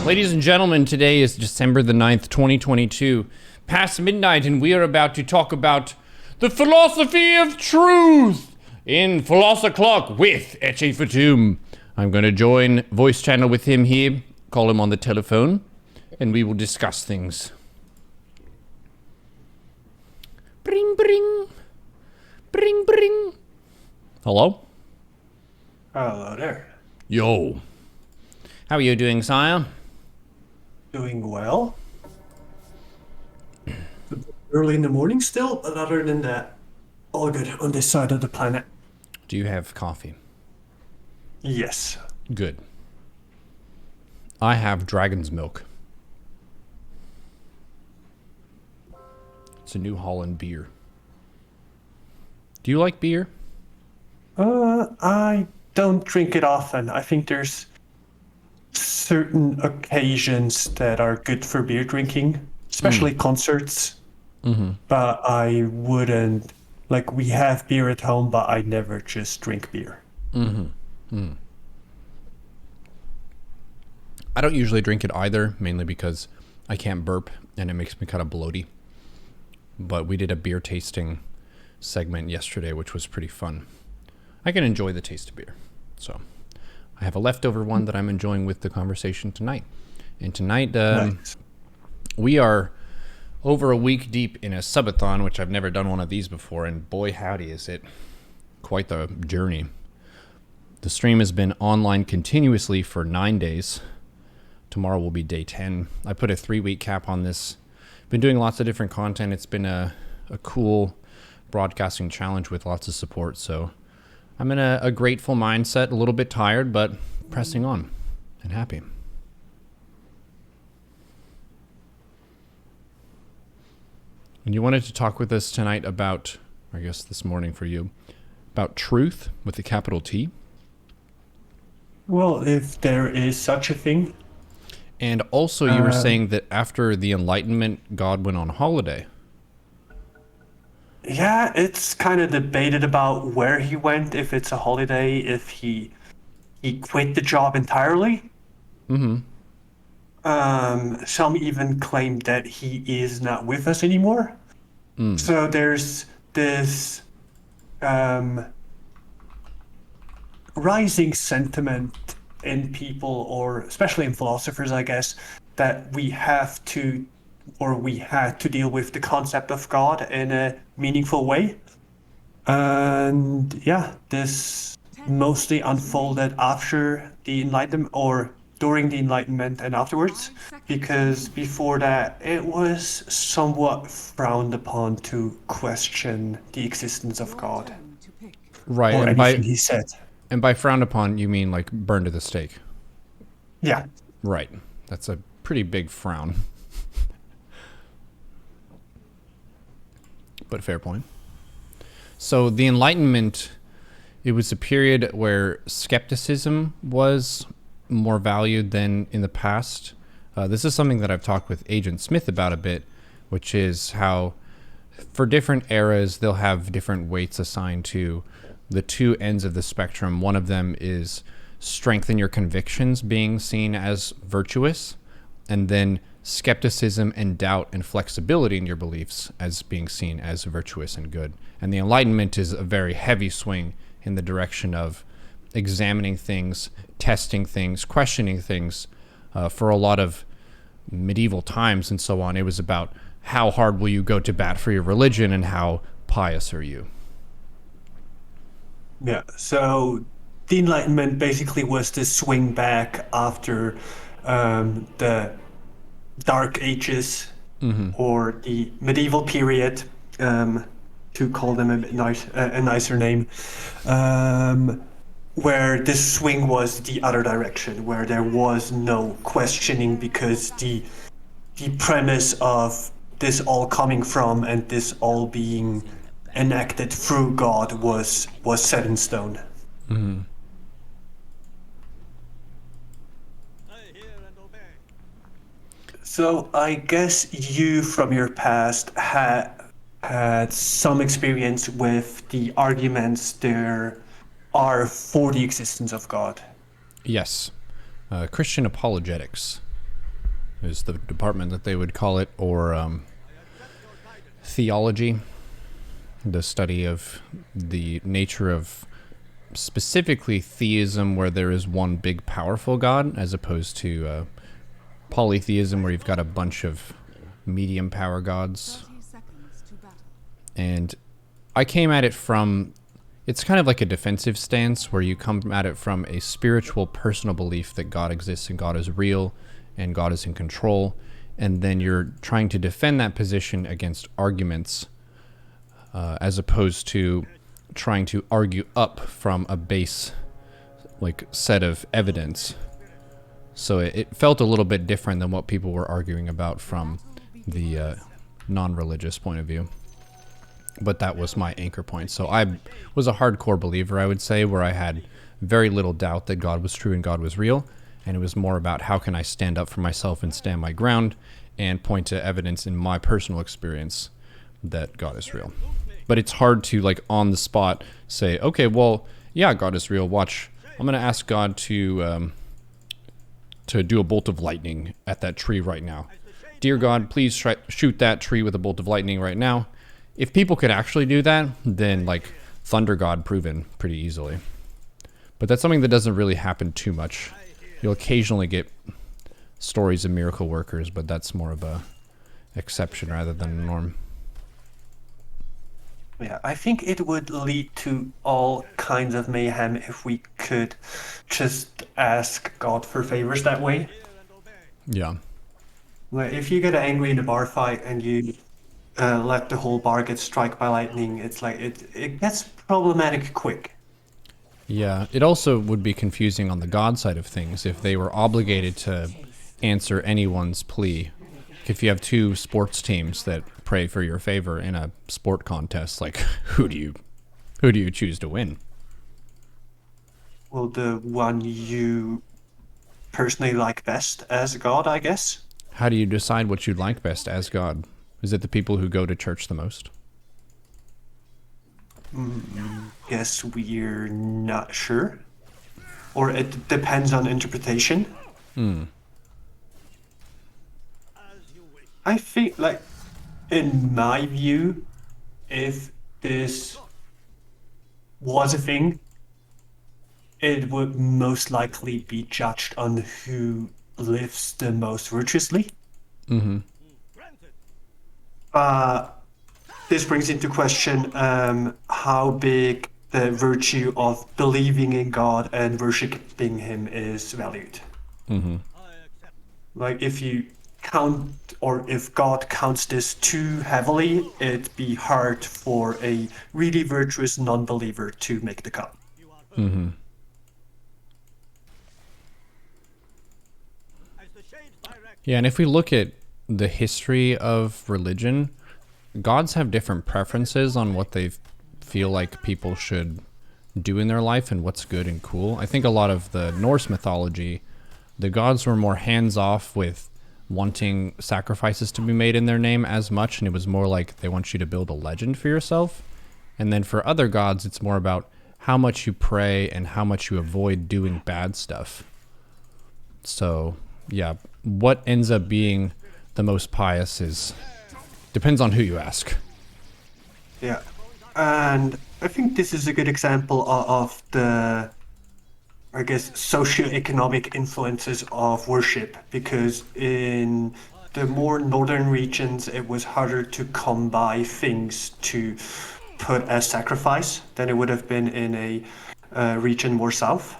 Ladies and gentlemen, today is December the 9th, 2022, past midnight, and we are about to talk about the philosophy of truth in Philosoclock with Etche Fatum. I'm going to join voice channel with him here, call him on the telephone, and we will discuss things. Bring, bring. Bring, bring. Hello? Hello there. Yo. How are you doing, sire? Doing well. Early in the morning still, but other than that, all good on this side of the planet. Do you have coffee? Yes. Good. I have dragon's milk. It's a New Holland beer. Do you like beer? I don't drink it often. I think there's certain occasions that are good for beer drinking, especially concerts. Mm-hmm. But I wouldn't, like, we have beer at home, but I never just drink beer. Mm-hmm. Mm. I don't usually drink it either, mainly because I can't burp and it makes me kind of bloaty. But we did a beer tasting segment yesterday, which was pretty fun. I can enjoy the taste of beer. So I have a leftover one that I'm enjoying with the conversation tonight. And tonight, Nice. we are over a week deep in a subathon, which I've never done one of these before, and boy howdy is it quite the journey. The stream has been online continuously for 9 days. Tomorrow will be day 10. I put a 3-week cap on this. Been doing lots of different content. It's been a cool broadcasting challenge with lots of support, so I'm in a grateful mindset, a little bit tired, but pressing on and happy. And you wanted to talk with us tonight about, I guess this morning for you, about truth with a capital T. Well, if there is such a thing. And also you were saying that after the Enlightenment, God went on holiday. Yeah, it's kind of debated about where he went, if it's a holiday, if he quit the job entirely. Mm-hmm. Some even claim that he is not with us anymore. So there's this rising sentiment in people, or especially in philosophers, I guess, that we have to, or we had to deal with the concept of God in a meaningful way. And yeah, this mostly unfolded after the Enlightenment, or during the Enlightenment and afterwards, because before that it was somewhat frowned upon to question the existence of God Right, or and anything he said. by frowned upon, you mean like burned at the stake. Yeah. Right. That's a pretty big frown. But fair point. So the Enlightenment, it was a period where skepticism was more valued than in the past. This is something that I've talked with Agent Smith about a bit, which is how for different eras, they'll have different weights assigned to the two ends of the spectrum. One of them is strengthen your convictions being seen as virtuous, and then skepticism and doubt and flexibility in your beliefs as being seen as virtuous and good. And the Enlightenment is a very heavy swing in the direction of examining things, testing things, questioning things. For a lot of medieval times and so on, it was about how hard will you go to bat for your religion and how pious are you. Yeah, so the Enlightenment basically was this swing back after the Dark Ages, or the medieval period, to call them a bit a nicer name, where this swing was the other direction, where there was no questioning, because the premise of this all coming from and this all being enacted through God was set in stone. Mm-hmm. So I guess you, from your past, had some experience with the arguments there are for the existence of God. Yes. Christian apologetics. is the department that they would call it, or theology, the study of the nature of specifically theism, where there is one big powerful God, as opposed to polytheism, where you've got a bunch of medium power gods. And I came at it from, it's kind of like a defensive stance, where you come at it from a spiritual, personal belief that God exists and God is real and God is in control. And then you're trying to defend that position against arguments, as opposed to trying to argue up from a base, like, set of evidence. So it felt a little bit different than what people were arguing about from the non-religious point of view. But that was my anchor point. So I was a hardcore believer, I would say, where I had very little doubt that God was true and God was real. And it was more about how can I stand up for myself and stand my ground and point to evidence in my personal experience that God is real. But it's hard to, like, on the spot say, okay, well, yeah, God is real. Watch, I'm going to ask God to do a bolt of lightning at that tree right now. Dear God, please shoot that tree with a bolt of lightning right now. If people could actually do that, then, like, Thunder God proven pretty easily. But that's something that doesn't really happen too much. You'll occasionally get stories of miracle workers, but that's more of a exception rather than a norm. Yeah, I think it would lead to all kinds of mayhem if we could just ask God for favors that way. Yeah. Like, if you get angry in a bar fight and you let the whole bar get struck by lightning, it's like it gets problematic quick. Yeah, it also would be confusing on the God side of things if they were obligated to answer anyone's plea. If you have two sports teams that pray for your favor in a sport contest, like, who do you choose to win? Well, the one you personally like best as God, I guess. How do you decide what you'd like best as God? Is it the people who go to church the most? Guess we're not sure. Or it depends on interpretation. I think, like, in my view, if this was a thing, it would most likely be judged on who lives the most virtuously. This brings into question how big the virtue of believing in God and worshiping Him is valued. Like, if you count, or if God counts this too heavily, it'd be hard for a really virtuous non-believer to make the cut. Yeah, and if we look at the history of religion, gods have different preferences on what they feel like people should do in their life and what's good and cool. I think a lot of the Norse mythology, the gods were more hands-off with wanting sacrifices to be made in their name as much, and it was more like they want you to build a legend for yourself. And then for other gods, it's more about how much you pray and how much you avoid doing bad stuff. So, yeah, what ends up being the most pious depends on who you ask. Yeah, and I think this is a good example of the, I guess, socioeconomic influences of worship, because in the more northern regions, it was harder to come by things to put as sacrifice than it would have been in a region more south.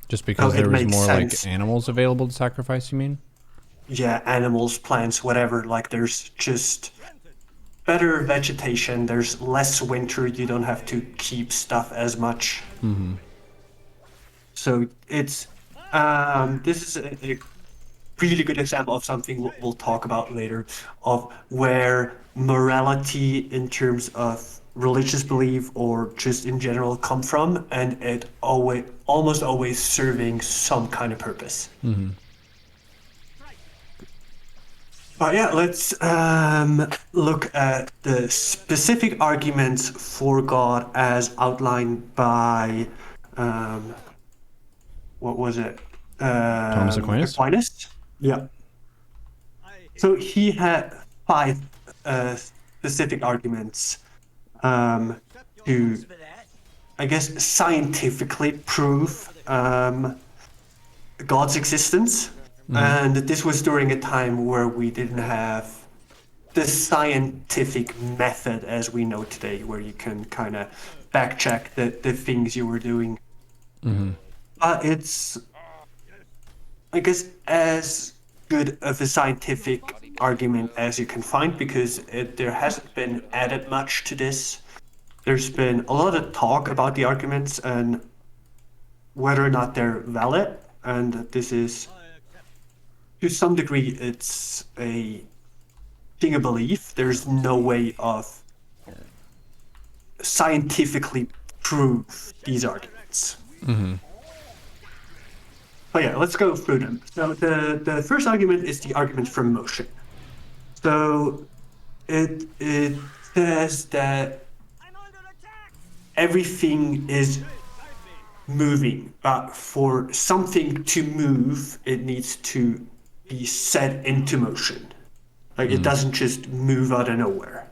Just because So there it was makes more sense. like animals available to sacrifice, you mean? Yeah, animals, plants, whatever. Like, there's just better vegetation. There's less winter. You don't have to keep stuff as much. So it's this is a really good example of something we'll talk about later, of where morality in terms of religious belief or just in general come from, and it almost always serving some kind of purpose. But yeah, let's look at the specific arguments for God as outlined by what was it? Thomas Aquinas? Aquinas? Yeah. So he had five specific arguments to, I guess, scientifically prove God's existence. And this was during a time where we didn't have the scientific method as we know today, where you can kind of back check the things you were doing. It's, I guess, as good of a scientific argument as you can find, because there hasn't been added much to this. There's been a lot of talk about the arguments and whether or not they're valid, and this is, to some degree, it's a thing of belief. There's no way of scientifically prove these arguments. But yeah, let's go through them. So the first argument is the argument from motion. So it says that everything is moving, but for something to move, it needs to be set into motion. Like it doesn't just move out of nowhere.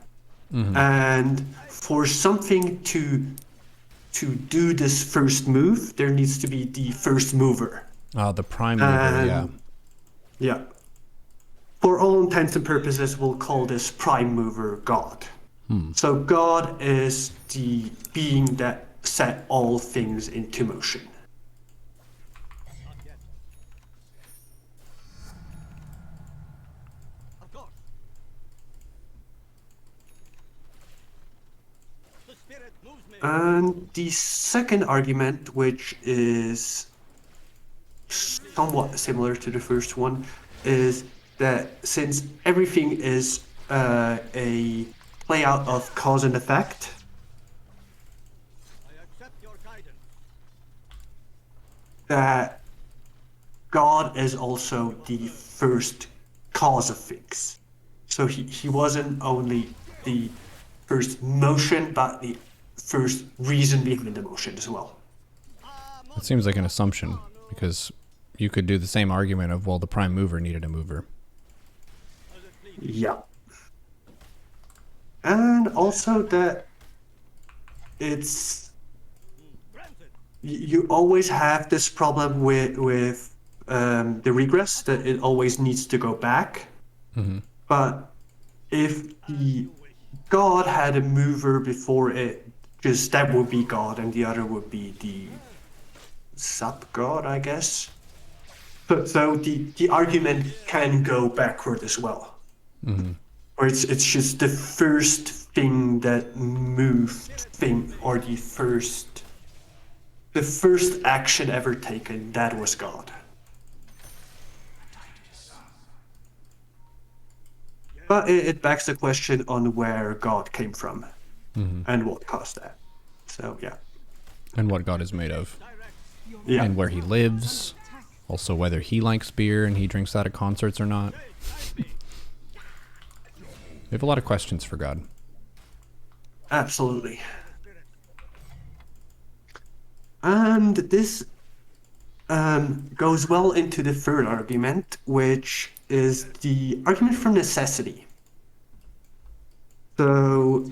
And for something to do this first move, there needs to be the first mover. The prime mover, yeah. Yeah. For all intents and purposes, we'll call this prime mover God. So God is the being that set all things into motion. And the second argument, which is somewhat similar to the first one, is that since everything is a play out of cause and effect, that God is also the first cause of things. So he wasn't only the first motion, but the first reason behind the motion as well. It seems like an assumption, because you could do the same argument of, well, the prime mover needed a mover. Yeah. And also that it's, you always have this problem with the regress, that it always needs to go back. But if the God had a mover before it, just that would be God, and the other would be the sub-God, I guess. So the argument can go backward as well. Or it's just the first thing that moved thing, or the first action ever taken, that was God. But it begs the question on where God came from and what caused that. So yeah. And what God is made of. Yeah. And where he lives. Also whether he likes beer and he drinks that at concerts or not. We have a lot of questions for God. Absolutely. And this goes well into the third argument, which is the argument from necessity. So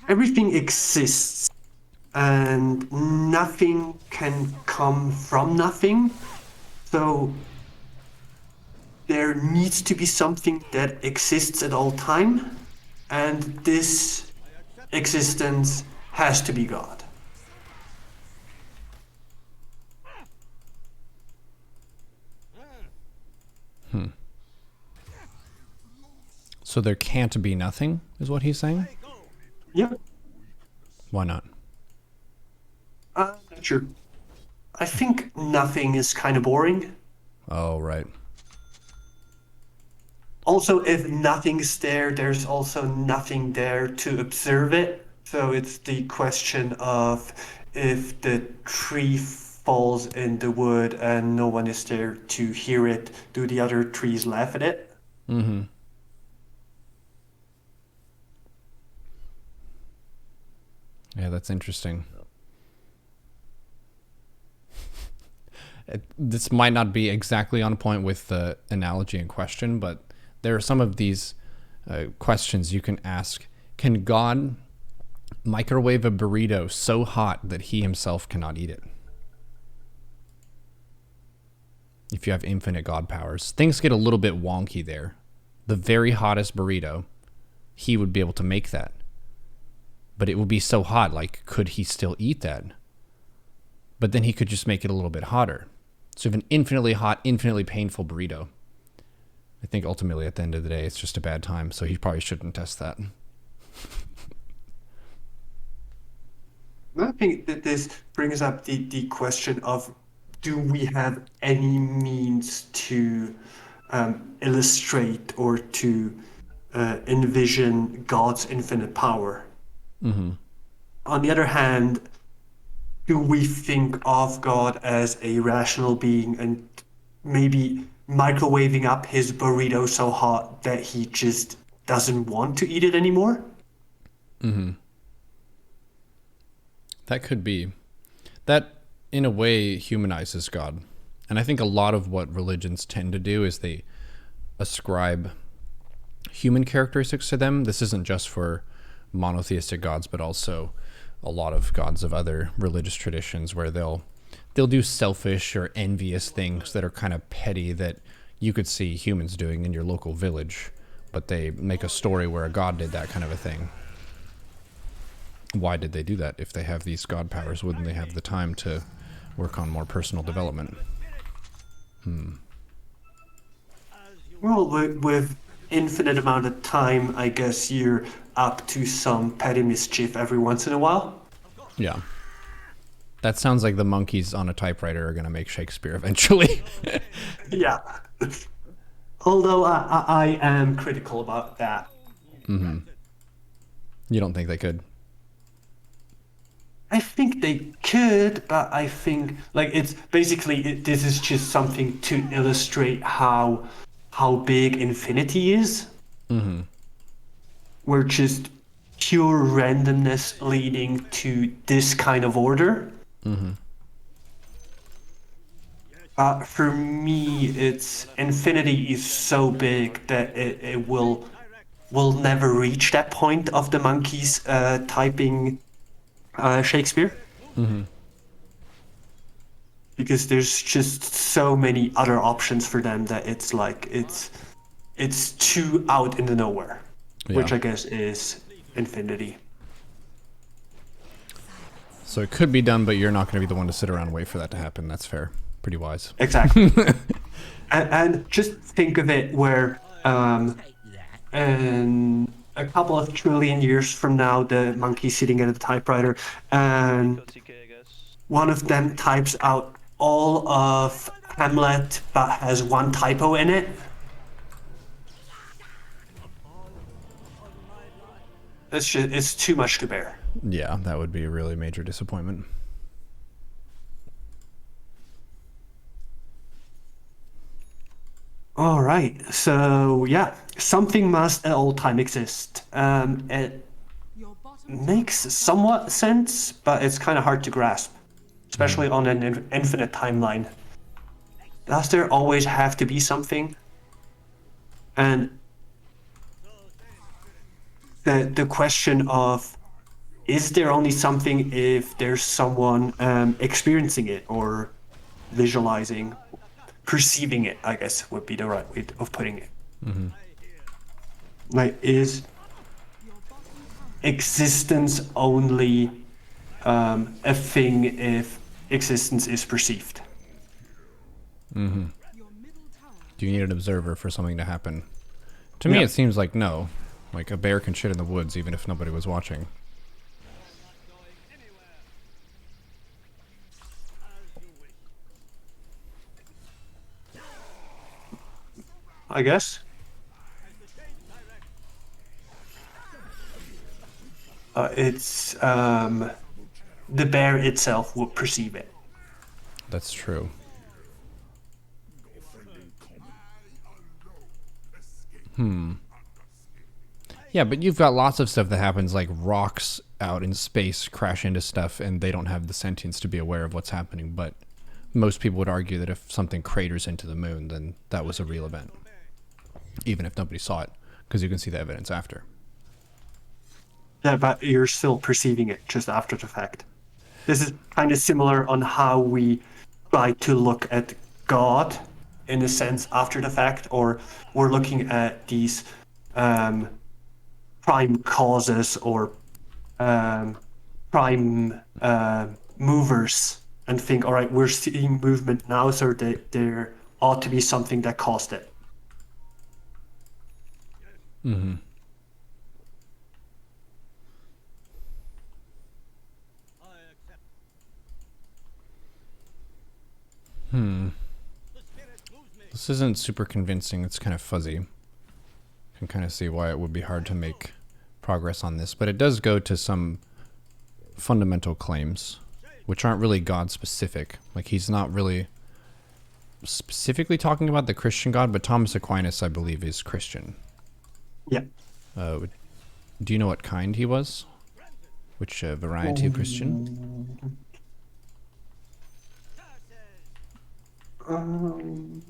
everything exists and nothing can come from nothing. So there needs to be something that exists at all time, and this existence has to be God. So there can't be nothing, is what he's saying? Yep. Why not? Not sure. I think nothing is kind of boring. Oh, right. Also, if nothing's there, there's also nothing there to observe it. So it's the question of, if the tree falls in the wood and no one is there to hear it, do the other trees laugh at it? Yeah, that's interesting. This might not be exactly on point with the analogy in question, but there are some of these questions you can ask. Can God microwave a burrito so hot that he himself cannot eat it? If you have infinite God powers, things get a little bit wonky there. The very hottest burrito, he would be able to make that. But it would be so hot, like, could he still eat that? But then he could just make it a little bit hotter. So you have an infinitely hot, infinitely painful burrito. I think ultimately at the end of the day, it's just a bad time, so he probably shouldn't test that. I think that this brings up the question of, do we have any means to illustrate or to envision God's infinite power? Mm-hmm. On the other hand, do we think of God as a rational being and maybe microwaving up his burrito so hot that he just doesn't want to eat it anymore? Mm-hmm. That could be. That, in a way, humanizes God. And I think a lot of what religions tend to do is they ascribe human characteristics to them. This isn't just for monotheistic gods, but also a lot of gods of other religious traditions, where they'll do selfish or envious things that are kind of petty that you could see humans doing in your local village, but they make a story where a god did that kind of a thing. Why did they do that? If they have these god powers, wouldn't they have the time to work on more personal development? Well, with infinite amount of time, I guess you're up to some petty mischief every once in a while. Yeah. That sounds like the monkeys on a typewriter are going to make Shakespeare eventually. Yeah. Although I am critical about that. Mm-hmm. You don't think they could? I think they could, but I think like it's basically this is just something to illustrate how big infinity is. Mm-hmm. We're just pure randomness leading to this kind of order. Mm-hmm. For me, it's infinity is so big that it will never reach that point of the monkeys typing Shakespeare. Mm-hmm. Because there's just so many other options for them that it's like it's too out in the nowhere, which I guess is infinity. So it could be done, but you're not going to be the one to sit around and wait for that to happen. That's fair. Pretty wise. Exactly. and just think of it where in a couple of trillion years from now, the monkey's sitting at a typewriter, and one of them types out all of Hamlet but has one typo in it. It's too much to bear. Yeah, that would be a really major disappointment. All right, so yeah, something must at all time exist. It makes somewhat sense, but it's kind of hard to grasp, especially on an infinite timeline. Does there always have to be something? And the question of, is there only something if there's someone experiencing it or visualizing, perceiving it, I guess would be the right way of putting it. Mm-hmm. Like, is existence only a thing if existence is perceived? Mm-hmm. Do you need an observer for something to happen? To me, it seems like no. Like a bear can shit in the woods even if nobody was watching. I guess. It's the bear itself will perceive it. That's true. Yeah, but you've got lots of stuff that happens, like rocks out in space crash into stuff and they don't have the sentience to be aware of what's happening. But most people would argue that if something craters into the moon, then that was a real event, even if nobody saw it, because you can see the evidence after. Yeah, but you're still perceiving it just after the fact. This is kind of similar on how we try to look at God in a sense after the fact, or we're looking at these prime causes or prime movers and think, all right, we're seeing movement now, so there ought to be something that caused it. Mm-hmm. This isn't super convincing. It's kind of fuzzy. You can kind of see why it would be hard to make progress on this, but it does go to some fundamental claims, which aren't really God specific. Like, he's not really specifically talking about the Christian God, but Thomas Aquinas, I believe, is Christian. Yeah. Do you know what kind he was? Which variety of Christian? I'm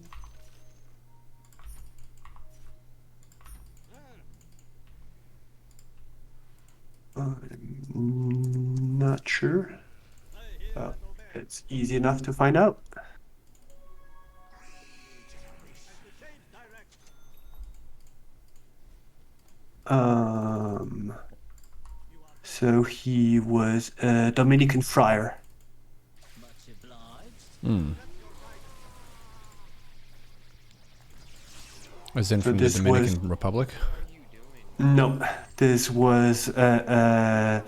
not sure. It's easy enough to find out. So he was a Dominican friar. As in from the Dominican Republic? No, this was a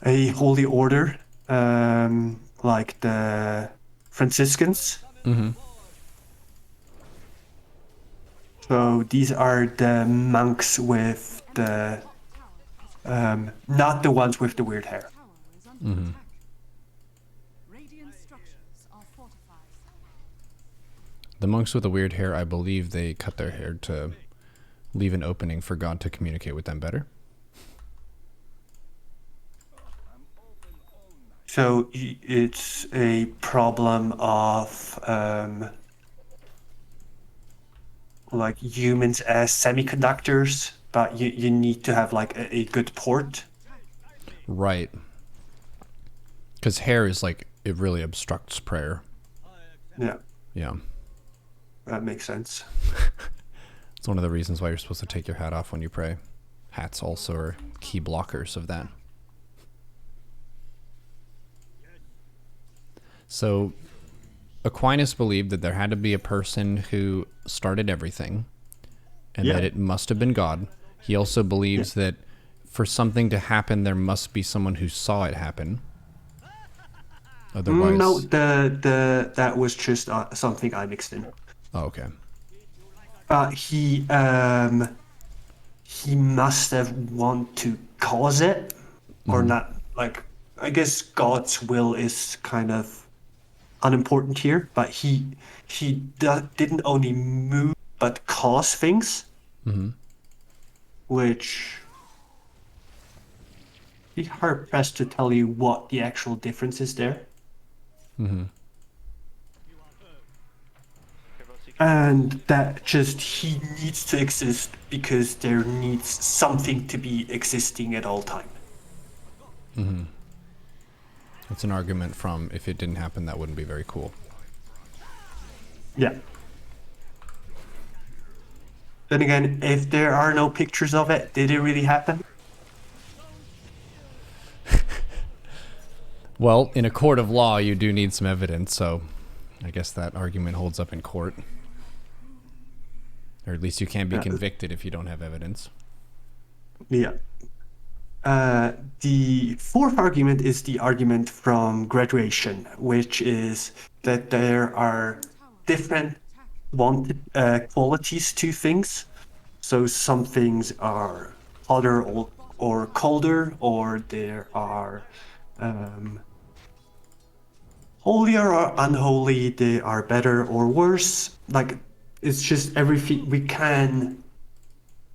holy order, like the Franciscans. Mm-hmm. So these are the monks with the, not the ones with the weird hair. Mm-hmm. The monks with the weird hair, I believe they cut their hair to leave an opening for God to communicate with them better. So it's a problem of like humans as semiconductors, but you need to have like a good port. Right. Because hair is like, it really obstructs prayer. Yeah. Yeah. That makes sense. It's one of the reasons why you're supposed to take your hat off when you pray. Hats also are key blockers of that. So Aquinas believed that there had to be a person who started everything and that it must have been God. He also believes that for something to happen, there must be someone who saw it happen. Otherwise... No, that was just something I mixed in. Oh, okay. He must have want to cause it, or not. Like, I guess God's will is kind of unimportant here, but he didn't only move but cause things, which be hard pressed to tell you what the actual difference is there. And that just he needs to exist because there needs something to be existing at all time. It's an argument from, if it didn't happen, that wouldn't be very cool. Yeah. Then again, if there are no pictures of it, did it really happen? Well, in a court of law, you do need some evidence, so I guess that argument holds up in court. Or at least you can't be convicted if you don't have evidence. Yeah. The fourth argument is the argument from graduation, which is that there are different qualities to things. So some things are hotter or colder, or there are holy or unholy, they are better or worse. Like, it's just everything. We can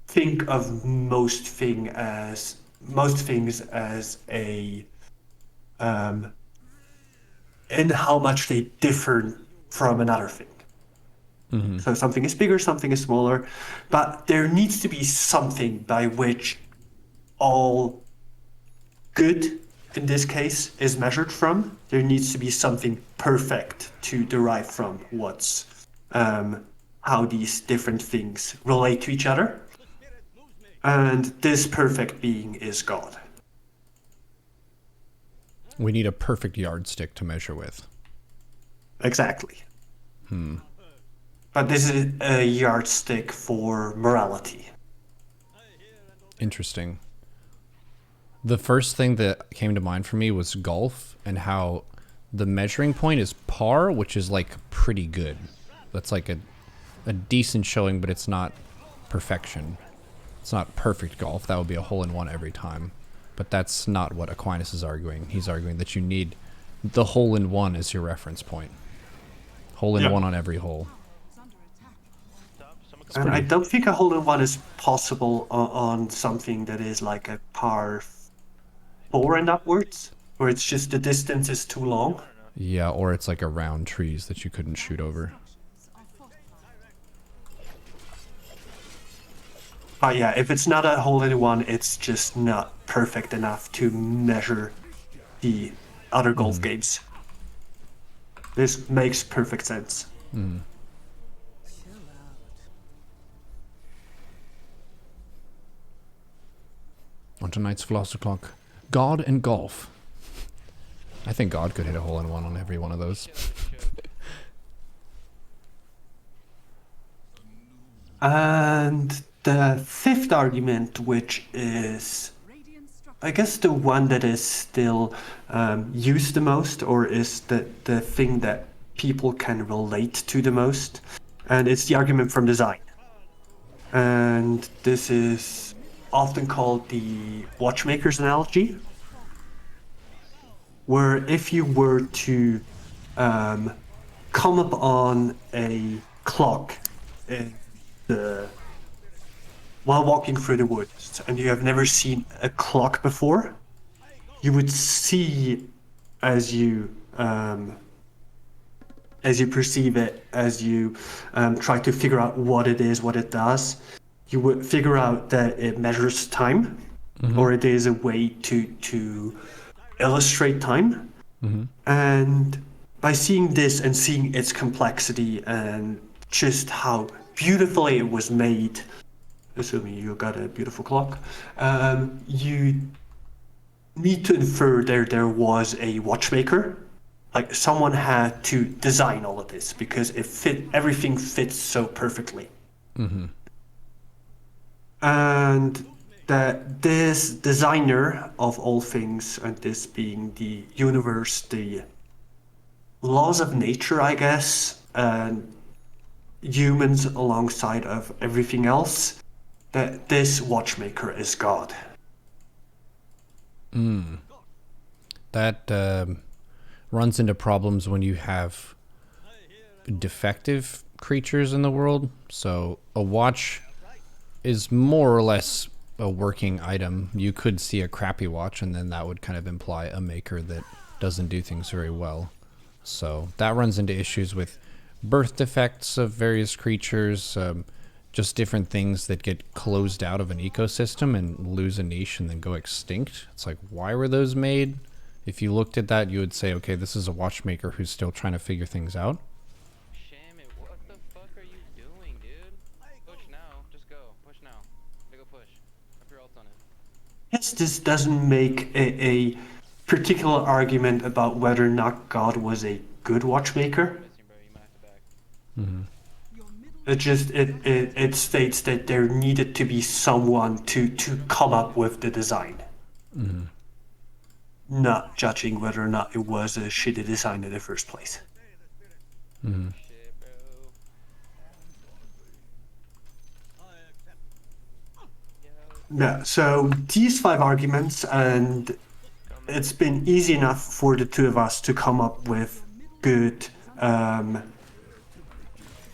think of most things as a in how much they differ from another thing. So something is bigger, something is smaller, but there needs to be something by which all good, in this case, is measured from. There needs to be something perfect to derive from what's how these different things relate to each other. And this perfect being is God. We need a perfect yardstick to measure with. Exactly. But this is a yardstick for morality. Interesting. The first thing that came to mind for me was golf and how the measuring point is par, which is like pretty good. That's like a decent showing, but it's not perfection. It's not perfect golf. That would be a hole-in-one every time. But that's not what Aquinas is arguing. He's arguing that you need the hole-in-one as your reference point. Hole-in-one on every hole. And I don't think a hole-in-one is possible on something that is like a par 4 and upwards, where it's just the distance is too long. Yeah, or it's like around trees that you couldn't shoot over. But yeah, if it's not a hole-in-one, it's just not perfect enough to measure the other golf games. This makes perfect sense. On tonight's Philosopher Clock, God and golf. I think God could hit a hole-in-one on every one of those. And the fifth argument, which is, I guess, the one that is still used the most, or is the thing that people can relate to the most, and it's the argument from design. And this is often called the watchmaker's analogy, where if you were to come up on a clock in while walking through the woods and you have never seen a clock before, you would see as you perceive it, as you try to figure out what it is, what it does, you would figure out that it measures time, or it is a way to illustrate time. And by seeing this and seeing its complexity and just how beautifully it was made, assuming you got a beautiful clock, you need to infer there was a watchmaker. Like someone had to design all of this because everything fits so perfectly. And that this designer of all things, and this being the universe, the laws of nature, I guess, and humans alongside of everything else, that this watchmaker is God. That runs into problems when you have defective creatures in the world. So a watch is more or less a working item. You could see a crappy watch, and then that would kind of imply a maker that doesn't do things very well. So that runs into issues with birth defects of various creatures, just different things that get closed out of an ecosystem and lose a niche and then go extinct. It's like, why were those made? If you looked at that, you would say, okay, this is a watchmaker who's still trying to figure things out. Shamit, what the fuck are you doing, dude? Push now. Just go. Push now. Go push. Up your ult on it. Yes, this doesn't make a particular argument about whether or not God was a good watchmaker. Missing, bro. You might have to back. It just it states that there needed to be someone to come up with the design. Not judging whether or not it was a shitty design in the first place. Shit, bro. Yeah, so these 5 arguments, and it's been easy enough for the two of us to come up with good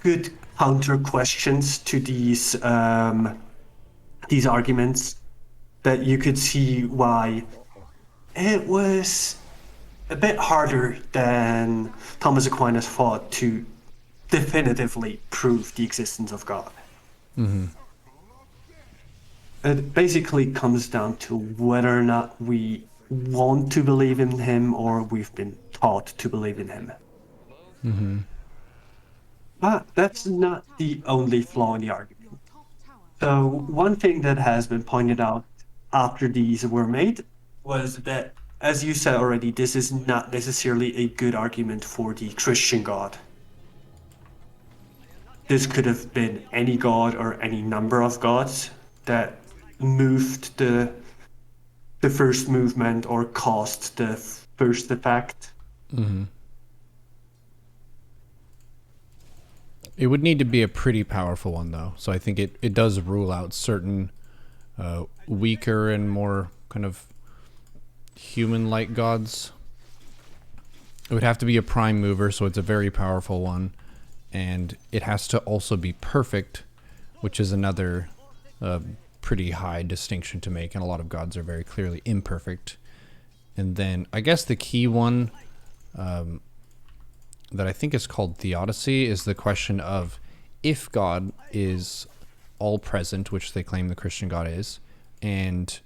good counter questions to these arguments, that you could see why it was a bit harder than Thomas Aquinas thought to definitively prove the existence of God. It basically comes down to whether or not we want to believe in him or we've been taught to believe in him. But that's not the only flaw in the argument. So one thing that has been pointed out after these were made was that, as you said already, this is not necessarily a good argument for the Christian God. This could have been any god or any number of gods that moved the first movement or caused the first effect. It would need to be a pretty powerful one, though. So I think it does rule out certain weaker and more kind of human-like gods. It would have to be a prime mover, so it's a very powerful one. And it has to also be perfect, which is another pretty high distinction to make. And a lot of gods are very clearly imperfect. And then I guess the key one that I think is called theodicy is the question of if God is all present, which they claim the Christian God is, and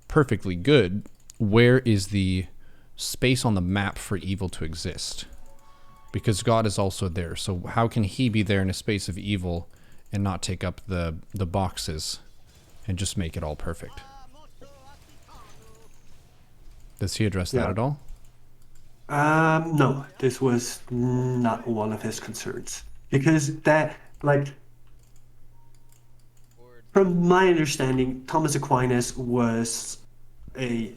perfectly good, where is the space on the map for evil to exist? Because God is also there. So how can he be there in a space of evil and not take up the boxes and just make it all perfect? Does he address that at all? No, this was not one of his concerns. Because that, like, from my understanding, Thomas Aquinas was a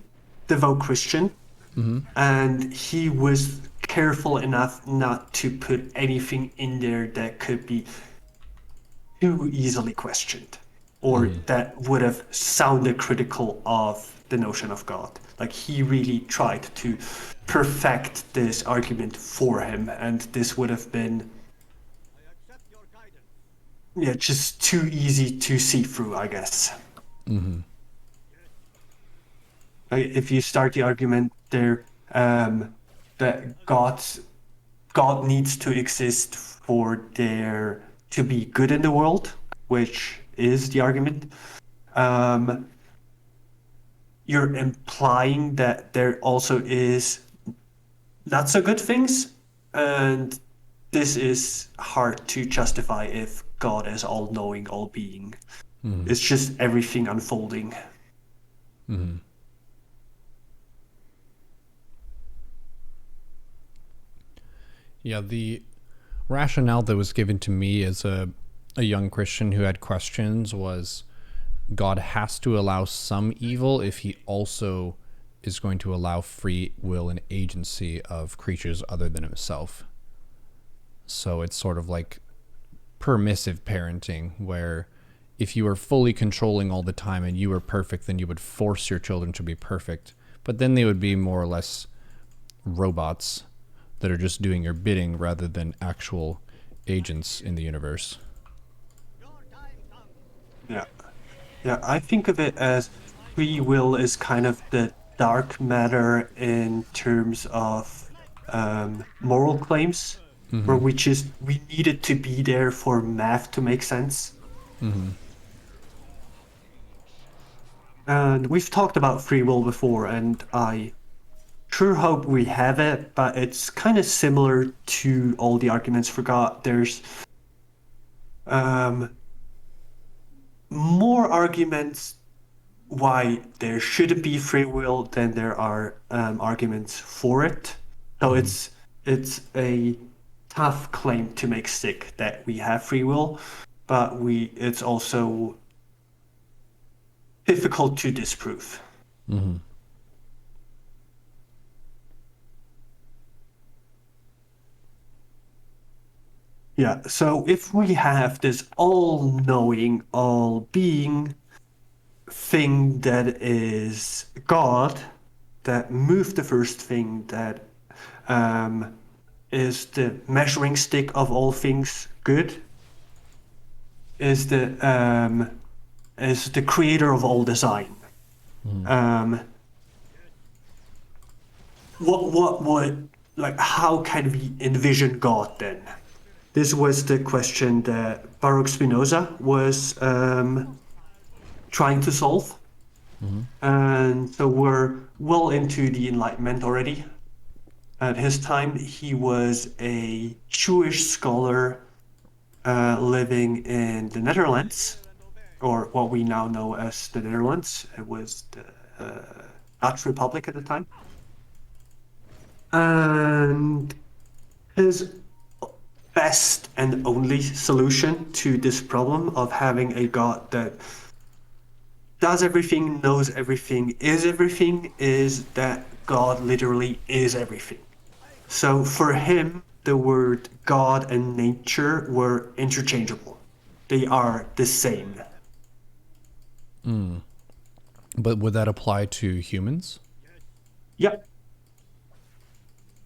devout Christian, and he was careful enough not to put anything in there that could be too easily questioned, or that would have sounded critical of the notion of God. Like, he really tried to perfect this argument for him, and this would have been just too easy to see through, I guess. If you start the argument there, that God needs to exist for there to be good in the world, which is the argument, you're implying that there also is not so good things, and this is hard to justify if God is all-knowing, all-being. It's just everything unfolding. Yeah, the rationale that was given to me as a young Christian who had questions was God has to allow some evil if he also is going to allow free will and agency of creatures other than himself. So it's sort of like permissive parenting, where if you were fully controlling all the time and you were perfect, then you would force your children to be perfect. But then they would be more or less robots that are just doing your bidding rather than actual agents in the universe. Yeah, I think of it as free will is kind of the dark matter in terms of moral claims, where we need it to be there for math to make sense. And we've talked about free will before, and I sure hope we have it, but it's kind of similar to all the arguments for God. There's more arguments why there shouldn't be free will than there are arguments for it. So it's a tough claim to make stick that we have free will, but it's also difficult to disprove. Yeah, so if we have this all-knowing, all-being thing that is God, that moved the first thing, that is the measuring stick of all things good, is the creator of all design. what would, like, how can we envision God then? This was the question that Baruch Spinoza was trying to solve. And so we're well into the Enlightenment already. At his time, he was a Jewish scholar living in the Netherlands, or what we now know as the Netherlands. It was the Dutch Republic at the time. And his best and only solution to this problem of having a God that does everything, knows everything, is that God literally is everything. So for him, the word God and nature were interchangeable. They are the same. But would that apply to humans? Yep.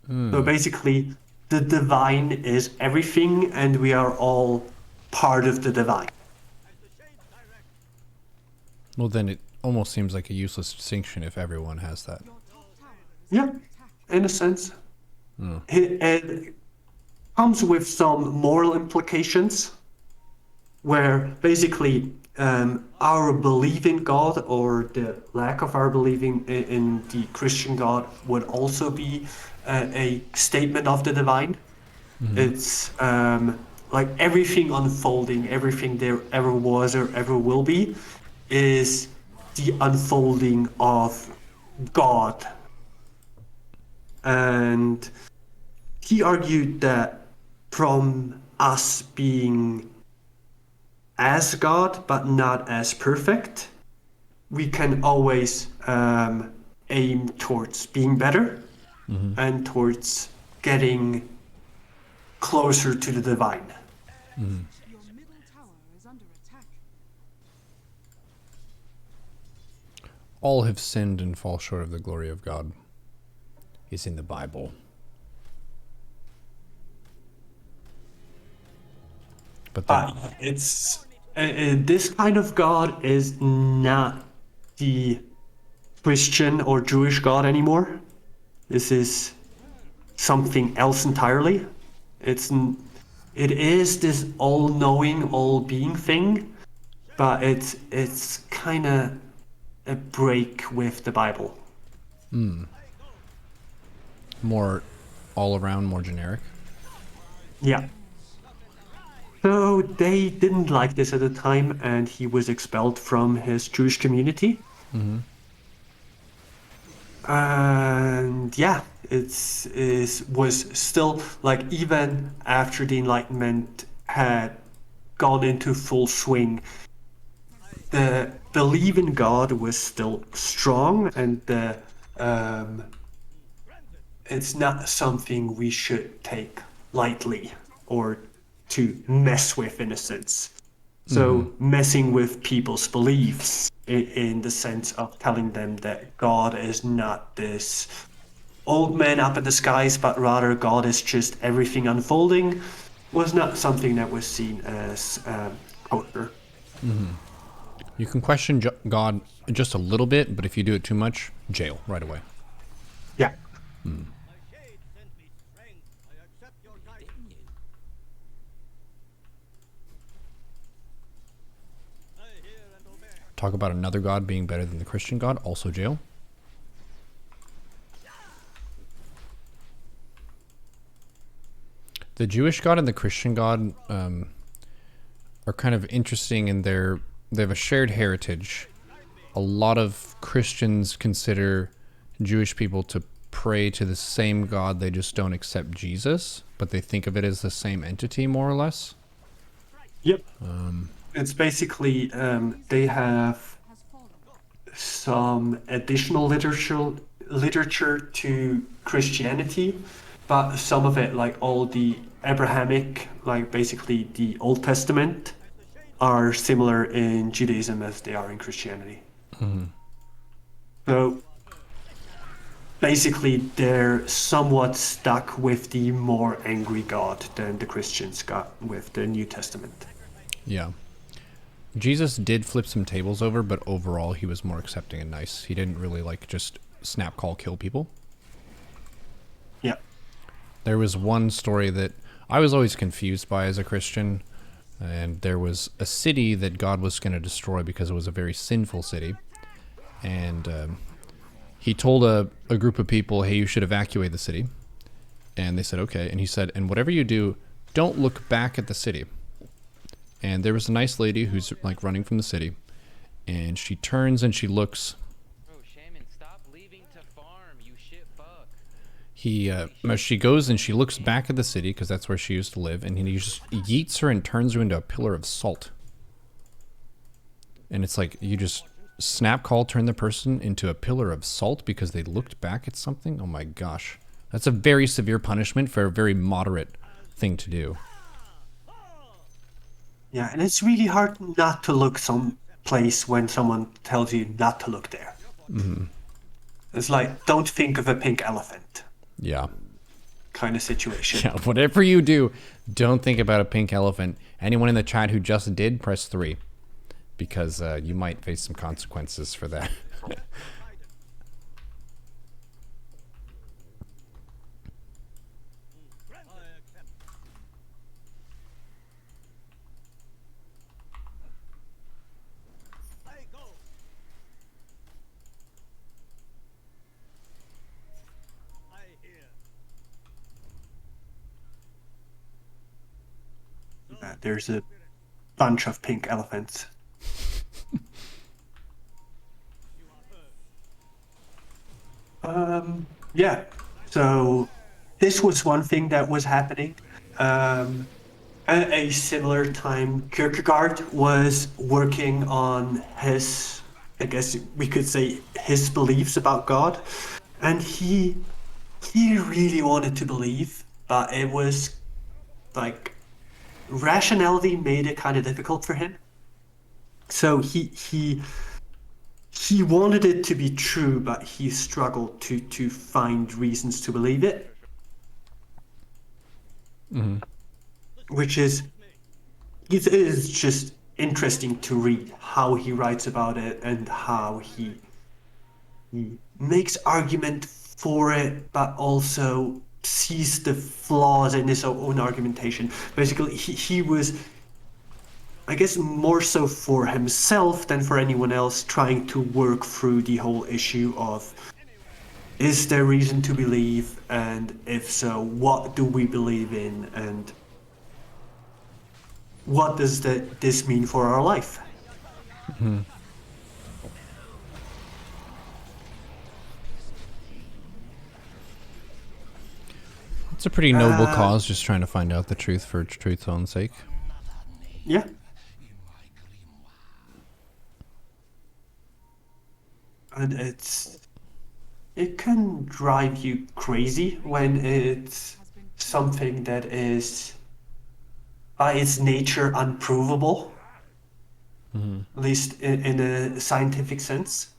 So basically, the divine is everything, and we are all part of the divine. Well, then it almost seems like a useless distinction if everyone has that. Yeah, in a sense. It comes with some moral implications, where basically our belief in God, or the lack of our believing in the Christian God, would also be a statement of the divine. It's like everything unfolding, everything there ever was or ever will be, is the unfolding of God. And he argued that from us being as God but not as perfect, we can always aim towards being better and towards getting closer to the divine. Your middle tower is under attack. All have sinned and fall short of the glory of God is in the Bible. But then, It's this kind of God is not the Christian or Jewish God anymore. This is something else entirely. It is this all-knowing, all-being thing, but it's kind of a break with the Bible. more all around, more generic. Yeah. So they didn't like this at the time, and he was expelled from his Jewish community. And yeah, was still, like, even after the Enlightenment had gone into full swing, the belief in God was still strong, and it's not something we should take lightly or to mess with, in a sense. So messing with people's beliefs in the sense of telling them that God is not this old man up in the skies, but rather God is just everything unfolding, was not something that was seen as kosher. You can question God just a little bit, but if you do it too much, jail right away. Yeah. Talk about another God being better than the Christian God, also jail. The Jewish God and the Christian God are kind of interesting in they have a shared heritage. A lot of Christians consider Jewish people to pray to the same God, they just don't accept Jesus, but they think of it as the same entity, more or less. Yep. It's basically they have Has fallen. some additional literature to Christianity, but some of it, like all the Abrahamic, like basically the Old Testament, are similar in Judaism as they are in Christianity. So basically, they're somewhat stuck with the more angry God than the Christians got with the New Testament. Yeah. Jesus did flip some tables over, but overall he was more accepting and nice. He didn't really just snap, call, kill people. There was one story that I was always confused by as a Christian, and there was a city that God was going to destroy because it was a very sinful city. And he told a group of people, hey, you should evacuate the city. And they said, okay. And he said, and whatever you do, don't look back at the city. And there was a nice lady who's like running from the city, and she turns and she looks. Bro, Shaman, stop leaving to farm, you shit fuck. She goes and she looks back at the city because that's where she used to live, and he just yeets her and turns her into a pillar of salt. And it's like you just snap call turn the person into a pillar of salt because they looked back at something. Oh my gosh, that's a very severe punishment for a very moderate thing to do. Yeah, and it's really hard not to look someplace when someone tells you not to look there. Mm-hmm. It's like, don't think of a pink elephant Yeah. kind of situation. Yeah, whatever you do, don't think about a pink elephant. Anyone in the chat who just did, press 3. Because you might face some consequences for that. There's a bunch of pink elephants. Yeah, so this was one thing that was happening. At a similar time, Kierkegaard was working on his, I guess we could say, his beliefs about God. And he really wanted to believe, but it was like rationality made it kind of difficult for him. So he wanted it to be true, but he struggled to find reasons to believe it. Mm-hmm. Which is, it is just interesting to read how he writes about it and how he makes argument for it, but also sees the flaws in his own argumentation. Basically, he was, I guess, more so for himself than for anyone else, trying to work through the whole issue of, is there reason to believe, and if so, what do we believe in, and what does this mean for our life? Mm-hmm. It's a pretty noble cause, just trying to find out the truth for truth's own sake. Yeah. And it can drive you crazy when it's something that is by its nature unprovable, Mm-hmm. at least in a scientific sense.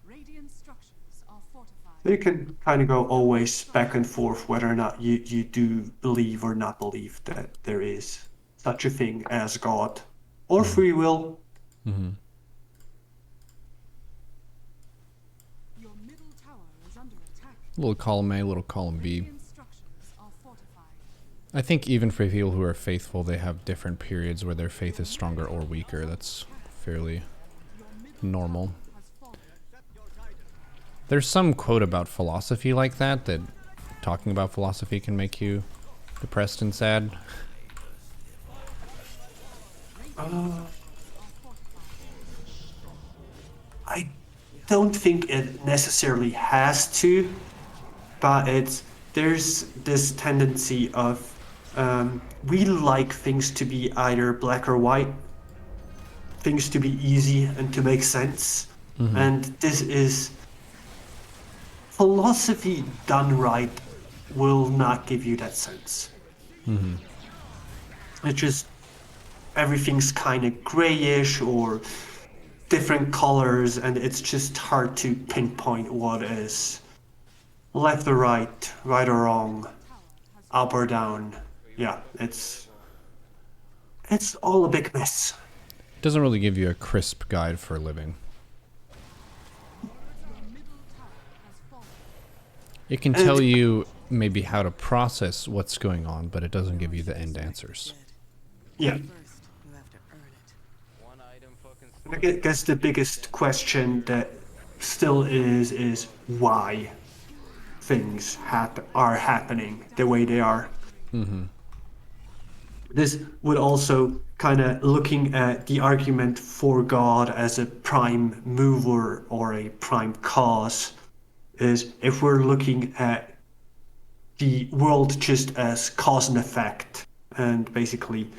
Radiant structures are fortified. You can kind of go always back and forth whether or not you do believe or not believe that there is such a thing as God or free will. Mm-hmm. Your middle tower is under attack. Little column A, little column B. Radiant structures are fortified. I think even for people who are faithful, they have different periods where their faith is stronger or weaker. That's fairly normal. Has fallen. There's some quote about philosophy like that talking about philosophy can make you depressed and sad. I don't think it necessarily has to, but there's this tendency of we like things to be either black or white, things to be easy and to make sense. Mm-hmm. And this is philosophy done right will not give you that sense. Mm-hmm. It's just everything's kind of grayish or different colors, and it's just hard to pinpoint what is left or right or wrong, up or down. Yeah, it's all a big mess. It doesn't really give you a crisp guide for living. Your middle tower has fallen. It can And- tell you maybe how to process what's going on, but it doesn't give you the end answers. Yeah. First, you have to earn it. One item fucking I guess the biggest question that still is why things are happening the way they are. This would also kind of looking at the argument for God as a prime mover or a prime cause is if we're looking at the world just as cause and effect and basically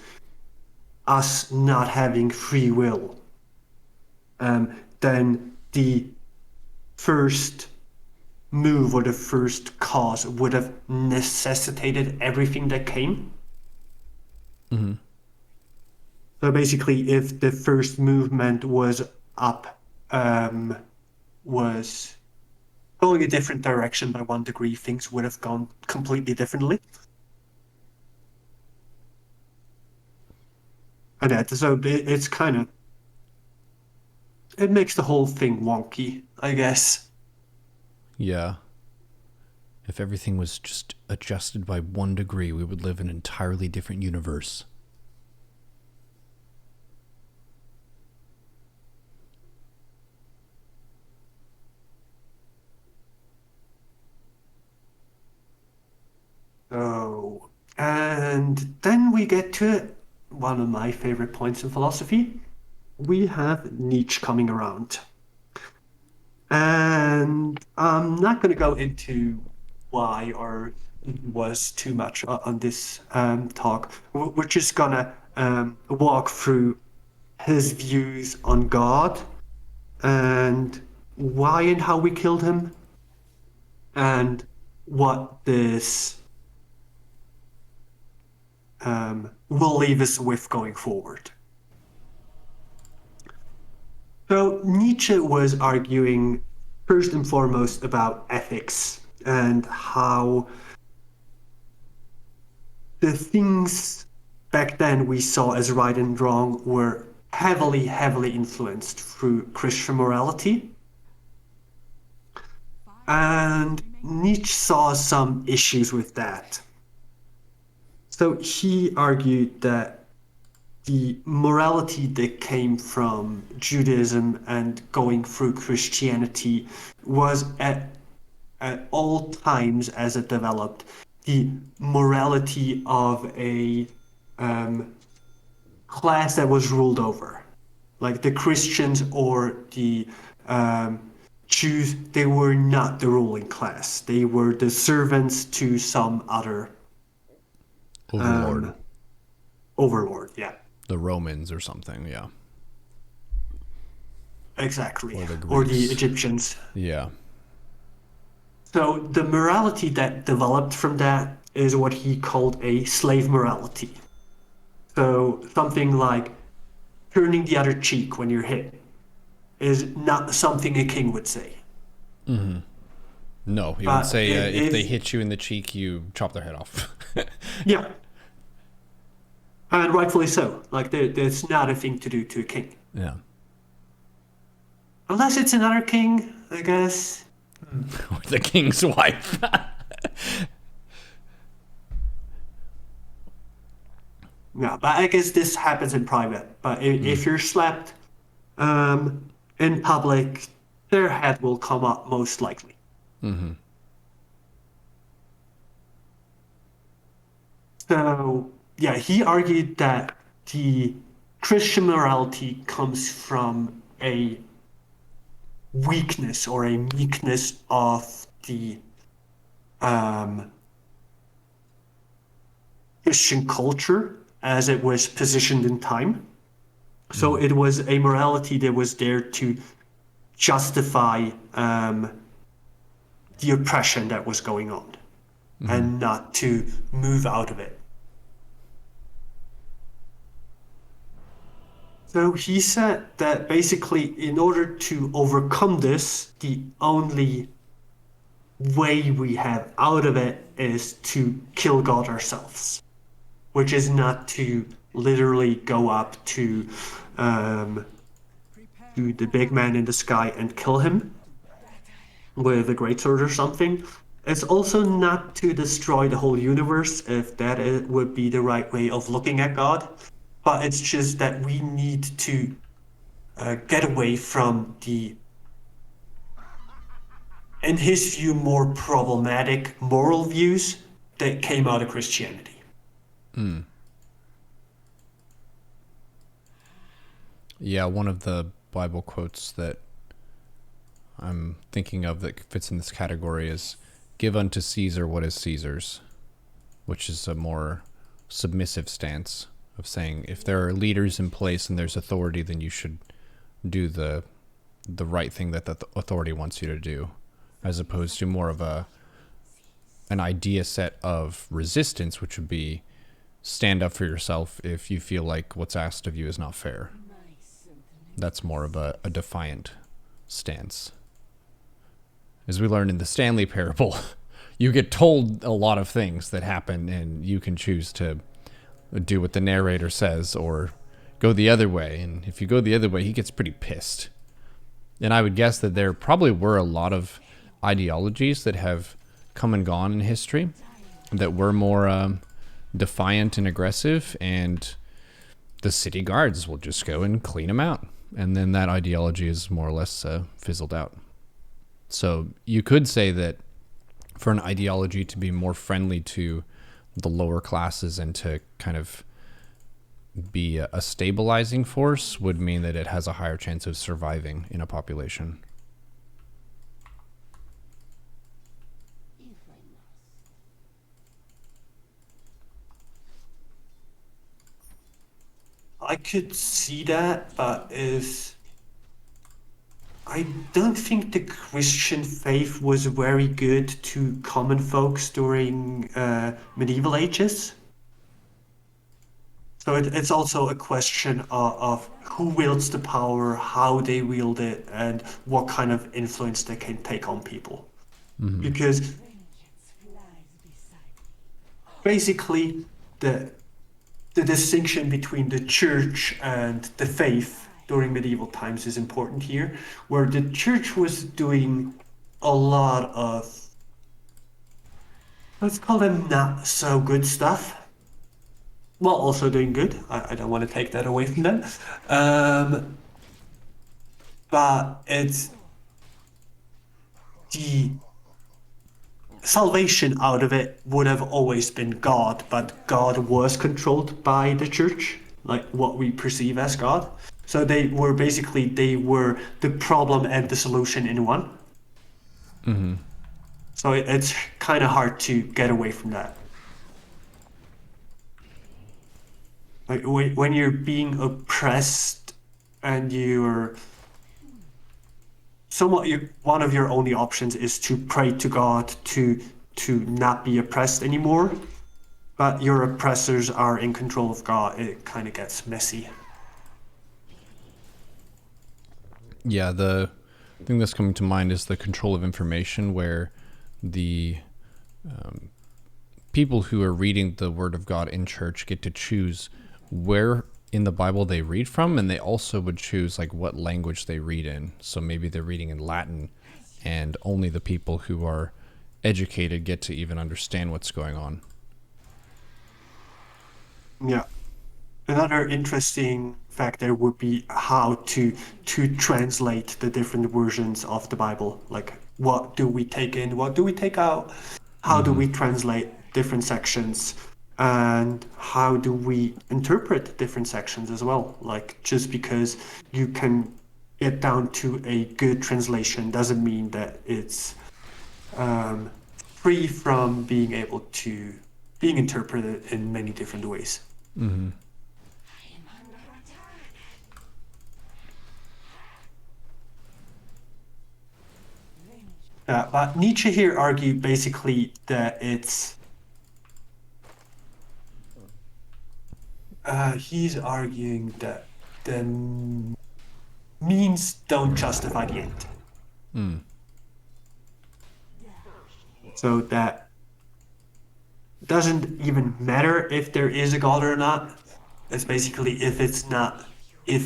us not having free will, then the first move or the first cause would have necessitated everything that came. So basically, if the first movement was was going a different direction by 1 degree, things would have gone completely differently. And so it's kind of, it makes the whole thing wonky, I guess. Yeah. If everything was just adjusted by 1 degree, we would live in an entirely different universe. Oh, and then we get to one of my favorite points in philosophy. We have Nietzsche coming around. And I'm not going to go into why or was too much on this talk. We're just going to walk through his views on God and why and how we killed him and what this will leave us with going forward. So Nietzsche was arguing first and foremost about ethics and how the things back then we saw as right and wrong were heavily, heavily influenced through Christian morality. And Nietzsche saw some issues with that. So he argued that the morality that came from Judaism and going through Christianity was at all times as it developed the morality of a class that was ruled over. Like the Christians or the Jews, they were not the ruling class. They were the servants to some other Overlord. overlord, yeah. The Romans or something, yeah. Exactly. Or the Or the Greeks. Egyptians. Yeah. So the morality that developed from that is what he called a slave morality. So something like turning the other cheek when you're hit is not something a king would say. No, he would say if they it- hit you in the cheek, you chop their head off. Yeah. And rightfully so. Like there's not a thing to do to a king. Yeah. Unless it's another king, I guess. Or the king's wife. Yeah, but I guess this happens in private. But if you're slapped in public, their head will come up most likely. So, yeah, he argued that the Christian morality comes from a weakness or a meekness of the Christian culture as it was positioned in time. So it was a morality that was there to justify the oppression that was going on and not to move out of it. So he said that basically in order to overcome this, the only way we have out of it is to kill God ourselves, which is not to literally go up to the big man in the sky and kill him with a greatsword or something, It's also not to destroy the whole universe, if that would be the right way of looking at God, but it's just that we need to get away from the, in his view, more problematic moral views that came out of Christianity. Yeah, one of the Bible quotes that I'm thinking of that fits in this category is, "Give unto Caesar what is Caesar's," which is a more submissive stance of saying if there are leaders in place and there's authority, then you should do the right thing that the authority wants you to do, as opposed to more of an idea set of resistance, which would be stand up for yourself if you feel like what's asked of you is not fair. That's more of a defiant stance. As we learned in the Stanley parable, you get told a lot of things that happen and you can choose to do what the narrator says or go the other way. And if you go the other way, he gets pretty pissed. And I would guess that there probably were a lot of ideologies that have come and gone in history that were more defiant and aggressive, and the city guards will just go and clean them out. And then that ideology is more or less fizzled out. So you could say that for an ideology to be more friendly to the lower classes and to kind of be a stabilizing force would mean that it has a higher chance of surviving in a population. I could see that, but I don't think the Christian faith was very good to common folks during medieval ages. So it's also a question of who wields the power, how they wield it, and what kind of influence they can take on people. Because basically the distinction between the church and the faith during medieval times is important here, where the church was doing a lot of, let's call them not so good stuff, while also doing good. I don't want to take that away from them. But it's the salvation out of it would have always been God, but God was controlled by the church, like what we perceive as God. So they were the problem and the solution in one. Mm-hmm. So it's kind of hard to get away from that. Like when you're being oppressed and you're somewhat, one of your only options is to pray to God to not be oppressed anymore, but your oppressors are in control of God. It kind of gets messy. Yeah, the thing that's coming to mind is the control of information, where the people who are reading the Word of God in church get to choose where in the Bible they read from, and they also would choose like what language they read in. So maybe they're reading in Latin, and only the people who are educated get to even understand what's going on. Yeah. Another interesting factor would be how to translate the different versions of the Bible. Like, what do we take in? What do we take out? How do we translate different sections? And how do we interpret different sections as well? Like, just because you can get down to a good translation doesn't mean that it's free from being interpreted in many different ways. Mm-hmm. But Nietzsche here argued basically that it's he's arguing that the means don't justify the end. Mm. So that doesn't even matter if there is a God or not. It's basically if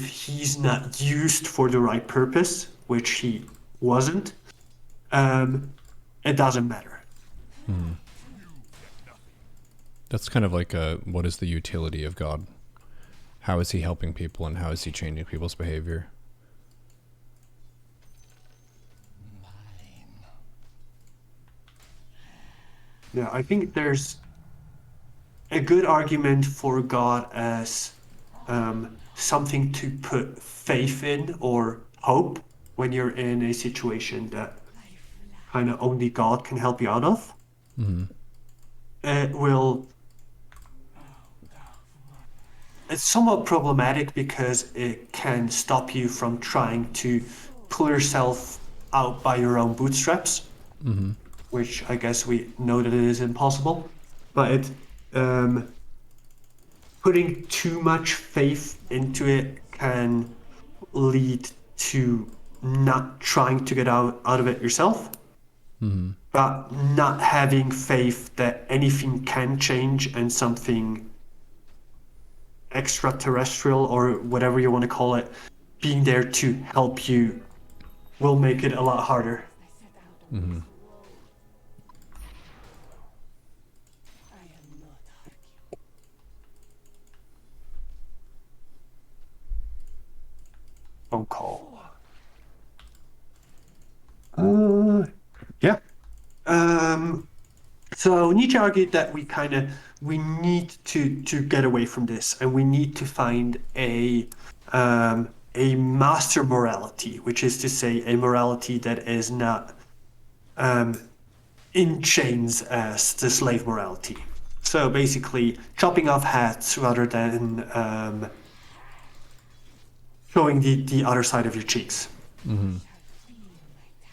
he's not used for the right purpose, which he wasn't, it doesn't matter. That's kind of like what is the utility of God? How is he helping people and how is he changing people's behavior? Yeah, I think there's a good argument for God as something to put faith in or hope when you're in a situation that kind of only God can help you out of. It will. It's somewhat problematic because it can stop you from trying to pull yourself out by your own bootstraps, which I guess we know that it is impossible. But putting too much faith into it can lead to not trying to get out of it yourself, but not having faith that anything can change and something extraterrestrial or whatever you want to call it being there to help you will make it a lot harder. Phone call. Yeah. So Nietzsche argued that we need to get away from this, and we need to find a master morality, which is to say a morality that is not in chains as the slave morality. So basically, chopping off hats rather than showing the other side of your cheeks.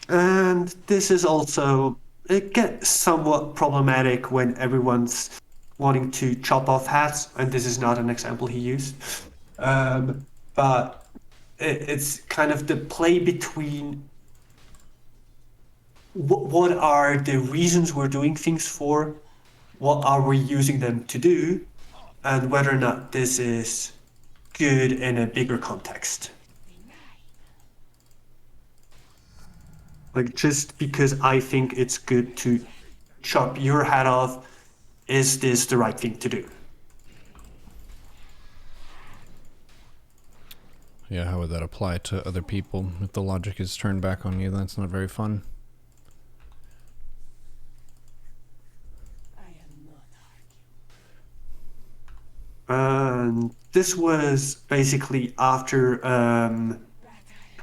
And this is also, it gets somewhat problematic when everyone's wanting to chop off hats, and this is not an example he used. But it's kind of the play between what are the reasons we're doing things for, what are we using them to do, and whether or not this is good in a bigger context. Like, just because I think it's good to chop your hat off, is this the right thing to do? Yeah, how would that apply to other people? If the logic is turned back on you, that's not very fun. And this was basically after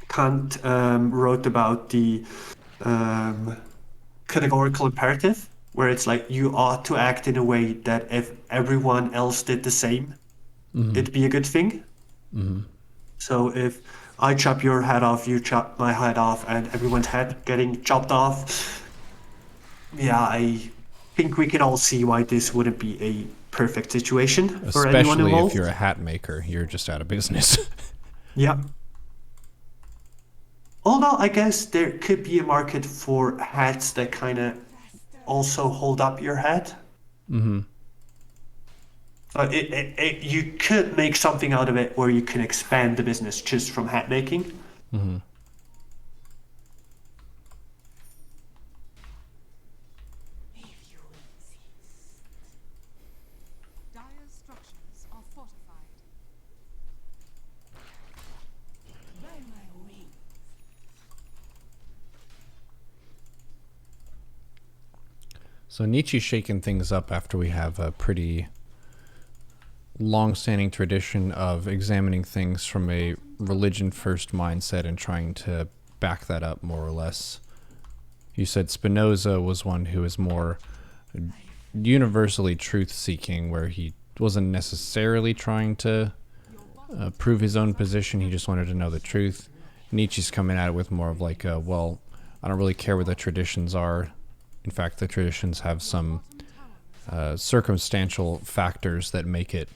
Kant wrote about the categorical imperative, where it's like you ought to act in a way that if everyone else did the same, it'd be a good thing. So if I chop your head off, you chop my head off, and everyone's head getting chopped off, yeah, I think we can all see why this wouldn't be a perfect situation for anyone Especially involved. if you're a hat maker, you're just out of business. Yeah. Although I guess there could be a market for hats that kind of also hold up your head. So you could make something out of it where you can expand the business just from hat making. Dire structures are fortified. So Nietzsche's shaking things up after we have a pretty long-standing tradition of examining things from a religion-first mindset and trying to back that up more or less. You said Spinoza was one who was more universally truth-seeking, where he wasn't necessarily trying to prove his own position. He just wanted to know the truth. Nietzsche's coming at it with more of like, well, I don't really care what the traditions are. In fact, the traditions have some circumstantial factors that make it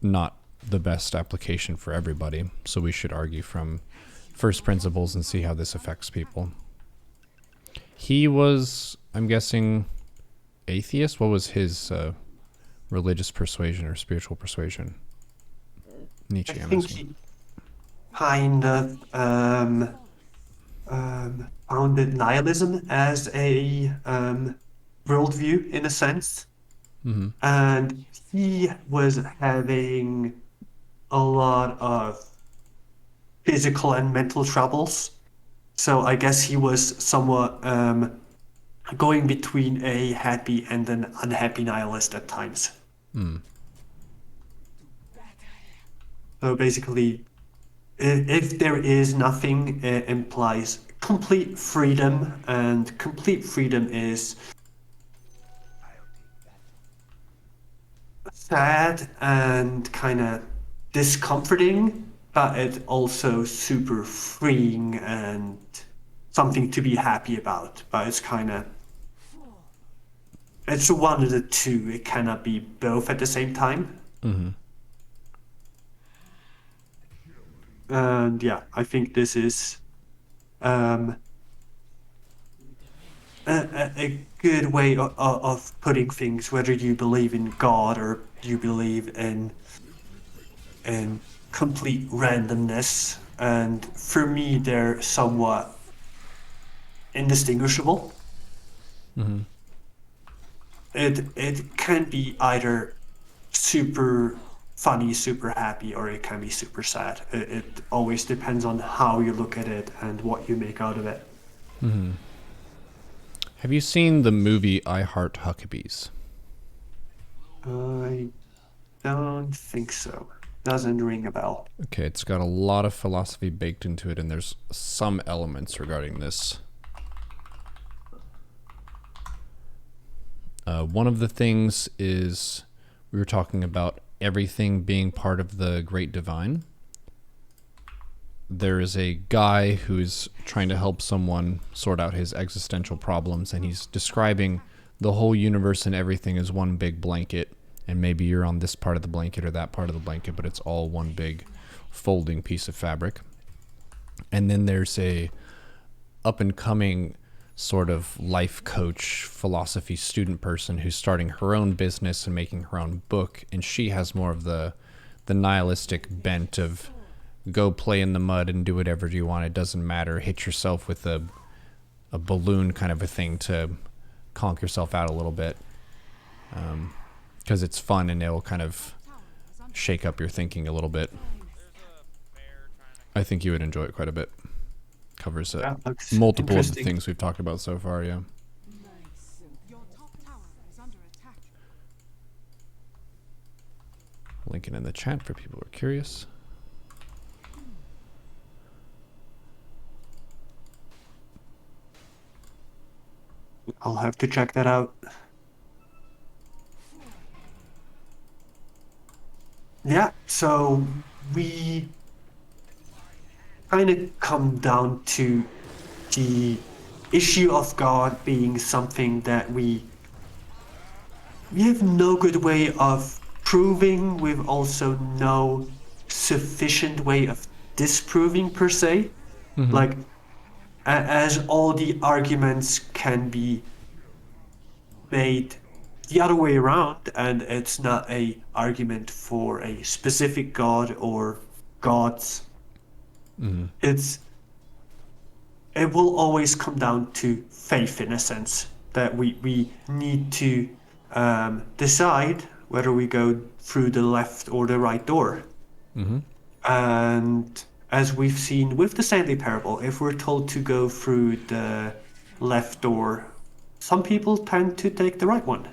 not the best application for everybody. So we should argue from first principles and see how this affects people. He was, I'm guessing, atheist? What was his religious persuasion or spiritual persuasion? Nietzsche, I I'm think asking. he kind of founded nihilism as a worldview in a sense, Mm-hmm. and he was having a lot of physical and mental troubles. So I guess he was somewhat going between a happy and an unhappy nihilist at times. Mm. So basically, if there is nothing, it implies complete freedom, and complete freedom is sad and kind of discomforting, but it's also super freeing and something to be happy about. But it's one of the two. It cannot be both at the same time. Mm-hmm. And yeah, I think this is um, a good way of putting things, whether you believe in God or you believe in complete randomness. And for me, they're somewhat indistinguishable. Mm-hmm. It can be either super funny, super happy, or it can be super sad. It always depends on how you look at it and what you make out of it. Mm-hmm. Have you seen the movie I Heart Huckabees? I don't think so. Doesn't ring a bell. Okay, it's got a lot of philosophy baked into it, and there's some elements regarding this. One of the things is we were talking about everything being part of the Great Divine. There is a guy who's trying to help someone sort out his existential problems, and he's describing the whole universe and everything as one big blanket, and maybe you're on this part of the blanket or that part of the blanket, but it's all one big folding piece of fabric. And then there's a up and coming sort of life coach, philosophy student person who's starting her own business and making her own book, and she has more of the nihilistic bent of go play in the mud and do whatever you want. It doesn't matter. Hit yourself with a balloon kind of a thing to conk yourself out a little bit, because it's fun and it'll kind of shake up your thinking a little bit. I think you would enjoy it quite a bit. Covers That looks multiple of the interesting. things we've talked about so far, yeah. Your top tower is under attack. Link it in the chat for people who are curious. I'll have to check that out. Yeah, so we kind of come down to the issue of God being something that we have no good way of proving. We've also no sufficient way of disproving per se. Like, as all the arguments can be made the other way around, and it's not a argument for a specific god or gods. It will always come down to faith, in a sense, that we need to decide whether we go through the left or the right door. And as we've seen with the Stanley Parable, if we're told to go through the left door, some people tend to take the right one.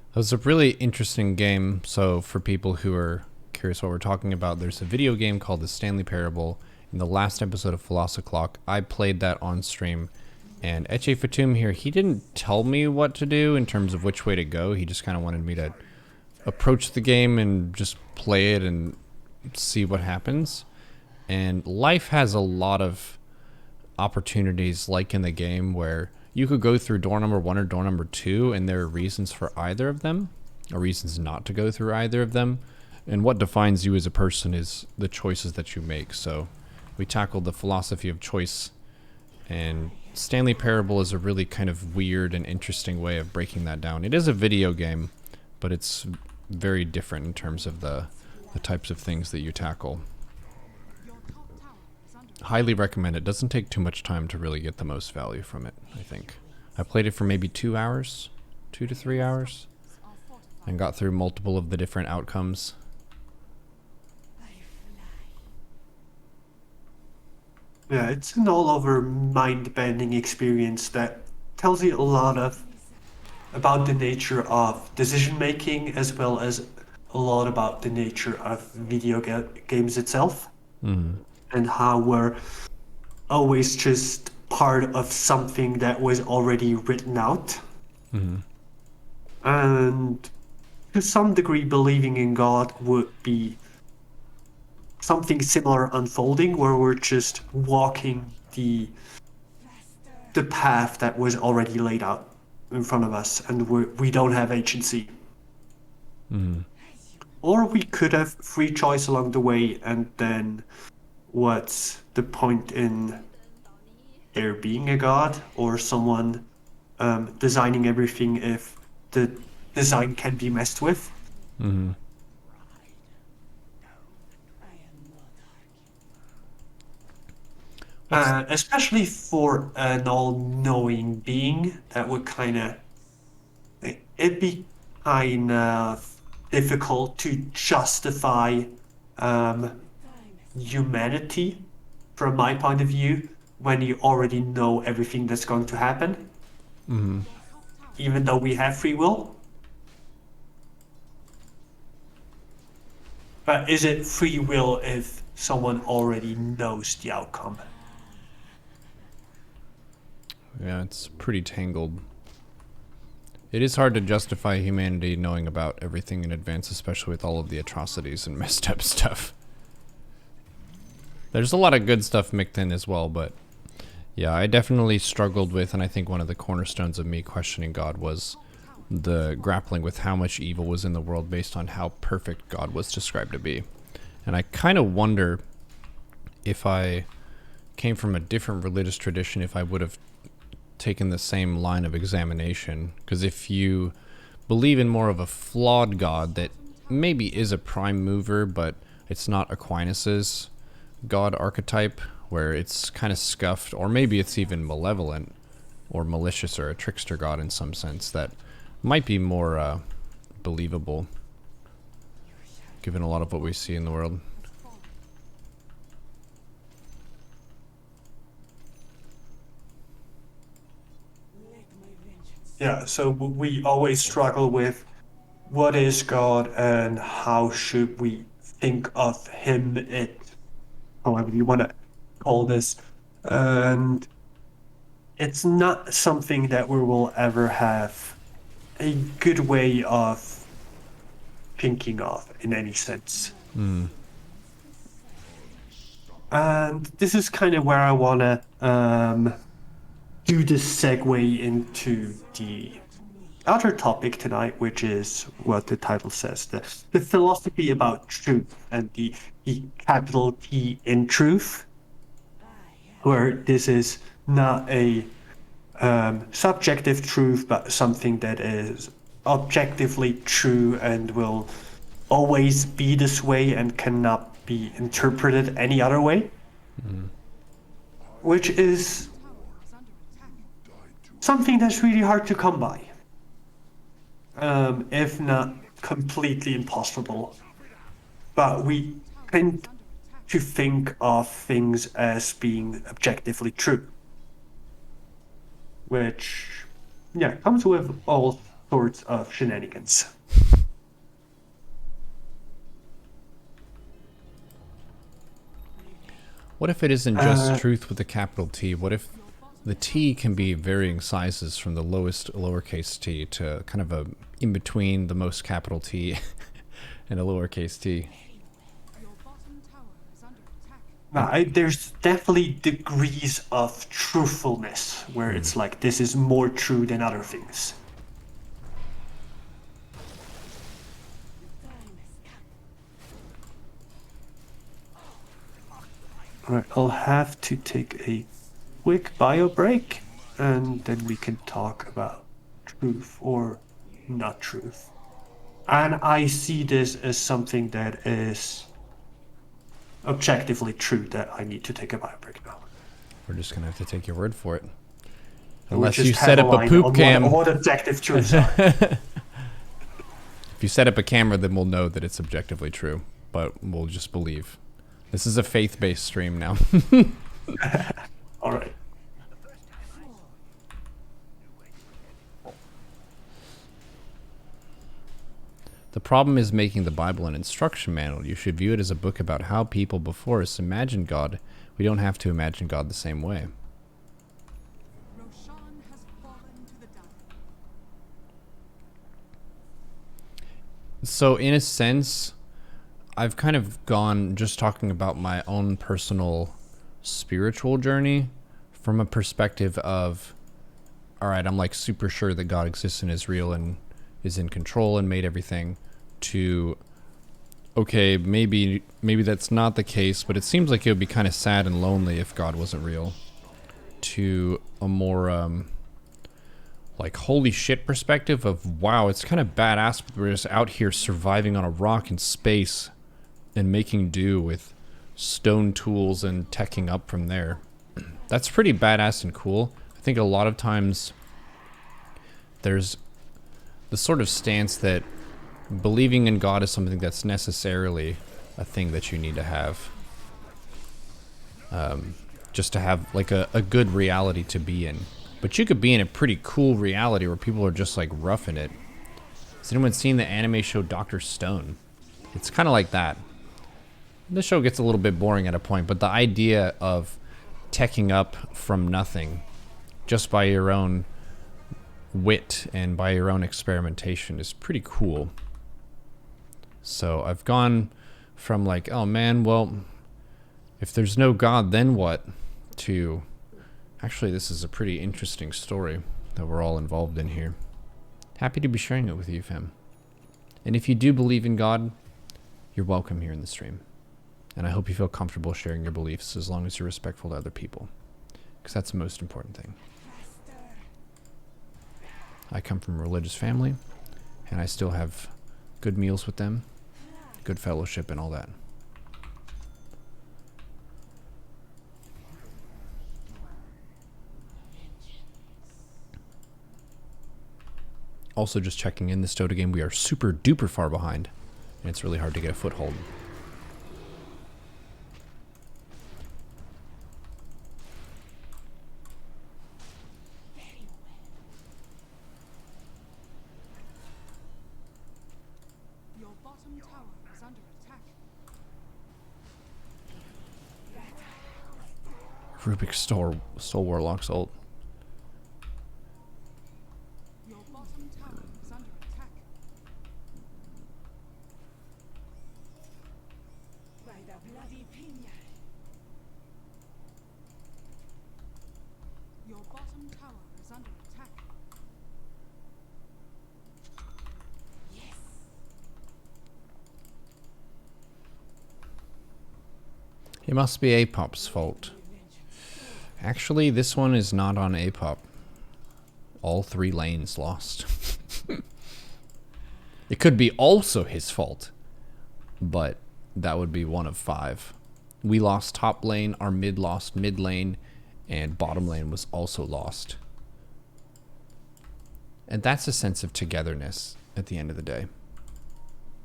It was a really interesting game. So for people who are curious what we're talking about, there's a video game called The Stanley Parable. In the last episode of Philosoclock, I played that on stream. And Eche Fatum here, he didn't tell me what to do in terms of which way to go. He just kind of wanted me to approach the game and just play it and see what happens. And life has a lot of opportunities, like in the game, where you could go through door number 1 or door number 2, and there are reasons for either of them, or reasons not to go through either of them. And what defines you as a person is the choices that you make. So we tackled the philosophy of choice, and Stanley Parable is a really kind of weird and interesting way of breaking that down. It is a video game, but it's very different in terms of the types of things that you tackle. Your top tower is under Highly recommend it. Doesn't take too much time to really get the most value from it, I think. I played it for maybe 2 hours, 2 to 3 hours, and got through multiple of the different outcomes. Yeah, it's an all-over mind-bending experience that tells you a lot about the nature of decision-making, as well as a lot about the nature of games itself, and how we're always just part of something that was already written out. And to some degree, believing in God would be something similar unfolding, where we're just walking the path that was already laid out in front of us, and we don't have agency. Or we could have free choice along the way, and then what's the point in there being a god or someone designing everything if the design can be messed with? Especially for an all-knowing being, that would it'd be kind of difficult to justify humanity from my point of view when you already know everything that's going to happen, even though we have free will. But is it free will if someone already knows the outcome? Yeah, it's pretty tangled. It is hard to justify humanity knowing about everything in advance, especially with all of the atrocities and messed up stuff. There's a lot of good stuff mixed in as well, but yeah, I definitely struggled with, and I think one of the cornerstones of me questioning God was the grappling with how much evil was in the world based on how perfect God was described to be. And I kind of wonder if I came from a different religious tradition, if I would have taken the same line of examination. Because if you believe in more of a flawed God that maybe is a prime mover, but it's not Aquinas's God archetype, where it's kind of scuffed, or maybe it's even malevolent or malicious or a trickster God in some sense, that might be more believable given a lot of what we see in the world. Yeah, so we always struggle with what is God and how should we think of him, it, however you want to call this. And it's not something that we will ever have a good way of thinking of in any sense. And this is kind of where I want to do this segue into the other topic tonight, which is what the title says, the philosophy about truth, and the capital T in truth, where this is not a subjective truth, but something that is objectively true and will always be this way and cannot be interpreted any other way, which is something that's really hard to come by, if not completely impossible. But we tend to think of things as being objectively true, which, yeah, comes with all sorts of shenanigans. What if it isn't just truth with a capital T? What if the T can be varying sizes from the lowest lowercase t to kind of a in between the most capital T and a lowercase t? There's definitely degrees of truthfulness where it's like this is more true than other things. Alright, I'll have to take a quick bio break, and then we can talk about truth or not truth. And I see this as something that is objectively true that I need to take a bio break now. We're just gonna have to take your word for it. We'll Unless just you have set up a line poop on cam. what objective truths are. If you set up a camera, then we'll know that it's objectively true. But we'll just believe. This is a faith-based stream now. All right. The problem is making the Bible an instruction manual. You should view it as a book about how people before us imagined God. We don't have to imagine God the same way. Roshan has fallen to the dark. So in a sense, I've kind of gone just talking about my own personal spiritual journey from a perspective of, all right, I'm like super sure that God exists and is real and is in control and made everything, to, okay, maybe that's not the case, but it seems like it would be kind of sad and lonely if God wasn't real, to a more like holy shit perspective of, wow, it's kind of badass, but we're just out here surviving on a rock in space and making do with stone tools and teching up from there. That's pretty badass and cool. I think a lot of times there's the sort of stance that believing in God is something that's necessarily a thing that you need to have. Just to have like a good reality to be in. But you could be in a pretty cool reality where people are just like roughing it. Has anyone seen the anime show Dr. Stone? It's kind of like that. This show gets a little bit boring at a point, but the idea of teching up from nothing just by your own wit and by your own experimentation is pretty cool. So I've gone from like, oh man, well, if there's no God, then what? To, actually, this is a pretty interesting story that we're all involved in here. Happy to be sharing it with you, fam. And if you do believe in God, you're welcome here in the stream. And I hope you feel comfortable sharing your beliefs as long as you're respectful to other people. Because that's the most important thing. I come from a religious family, and I still have good meals with them, good fellowship, and all that. Also, just checking in, this Dota game, we are super duper far behind, and it's really hard to get a foothold. Your bottom tower is under attack. Rubik stole Warlock's ult. Your bottom tower is under attack. By the bloody pinion. Your bottom tower is under attack. It must be Apop's fault. Actually, this one is not on Apop. All 3 lanes lost. It could be also his fault, but that would be 1 of 5. We lost top lane, our mid lost mid lane, and bottom lane was also lost. And that's a sense of togetherness at the end of the day.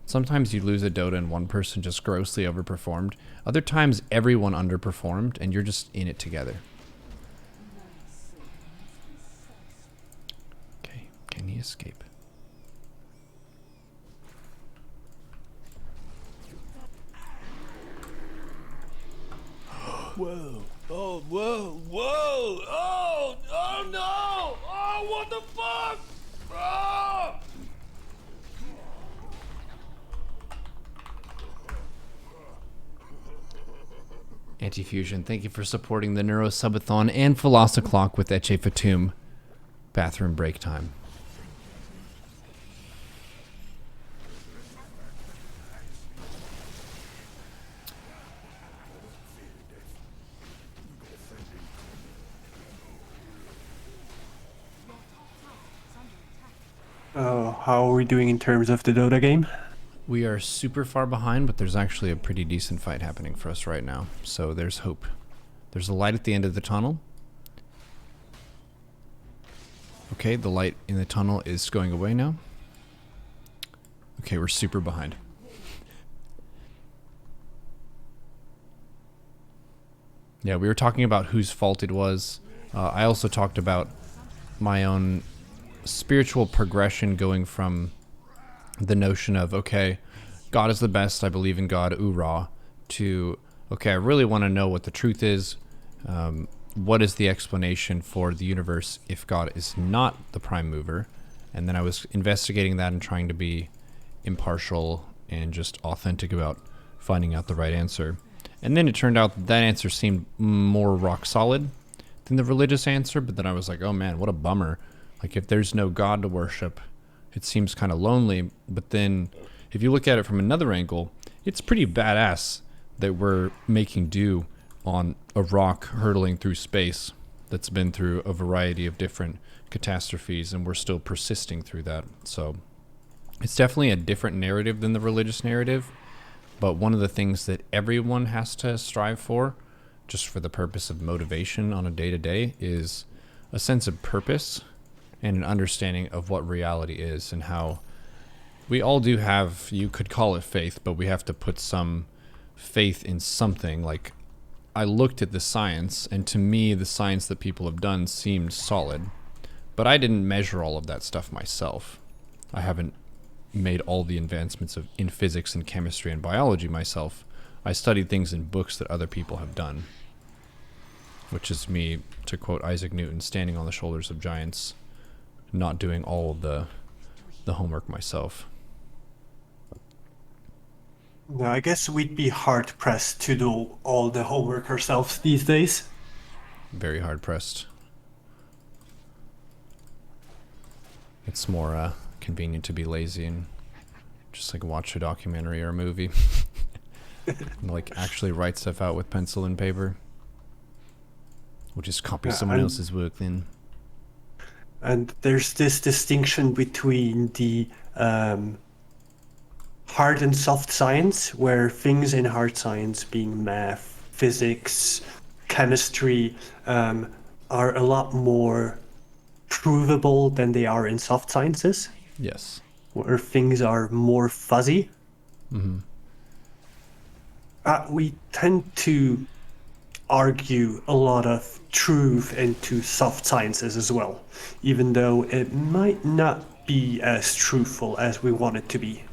Sometimes you lose a Dota and one person just grossly overperformed. Other times everyone underperformed and you're just in it together. Okay, can he escape? Whoa. Oh, whoa, whoa. Oh, oh no. Oh, what the fuck? Oh. Antifusion, thank you for supporting the Neuro Subathon and Philosoclock with Eche Fatum. Bathroom break time. How are we doing in terms of the Dota game? We are super far behind, but there's actually a pretty decent fight happening for us right now. So there's hope. There's a light at the end of the tunnel. Okay, the light in the tunnel is going away now. Okay, we're super behind. Yeah, we were talking about whose fault it was. I also talked about my own spiritual progression going from the notion of, okay, God is the best, I believe in God, oorah, to, okay, I really want to know what the truth is. What is the explanation for the universe if God is not the prime mover? And then I was investigating that and trying to be impartial and just authentic about finding out the right answer. And then it turned out that answer seemed more rock solid than the religious answer, but then I was like, oh man, what a bummer. Like, if there's no God to worship, it seems kind of lonely. But then if you look at it from another angle, it's pretty badass that we're making do on a rock hurtling through space that's been through a variety of different catastrophes, and we're still persisting through that. So it's definitely a different narrative than the religious narrative, but one of the things that everyone has to strive for, just for the purpose of motivation on a day-to-day, is a sense of purpose and an understanding of what reality is, and how we all do have, you could call it faith, but we have to put some faith in something. Like, I looked at the science, and to me, the science that people have done seemed solid, but I didn't measure all of that stuff myself. I haven't made all the advancements in physics and chemistry and biology myself. I studied things in books that other people have done, which is me, to quote Isaac Newton, standing on the shoulders of giants, not doing all of the homework myself. No, I guess we'd be hard pressed to do all the homework ourselves these days. Very hard pressed. It's more convenient to be lazy and just like watch a documentary or a movie. And, like, actually write stuff out with pencil and paper. Or just copy someone else's work then. And there's this distinction between the hard and soft science, where things in hard science, being math, physics, chemistry, are a lot more provable than they are in soft sciences. Yes. Where things are more fuzzy. Mm-hmm. We tend to argue a lot of truth into soft sciences as well, even though it might not be as truthful as we want it to be.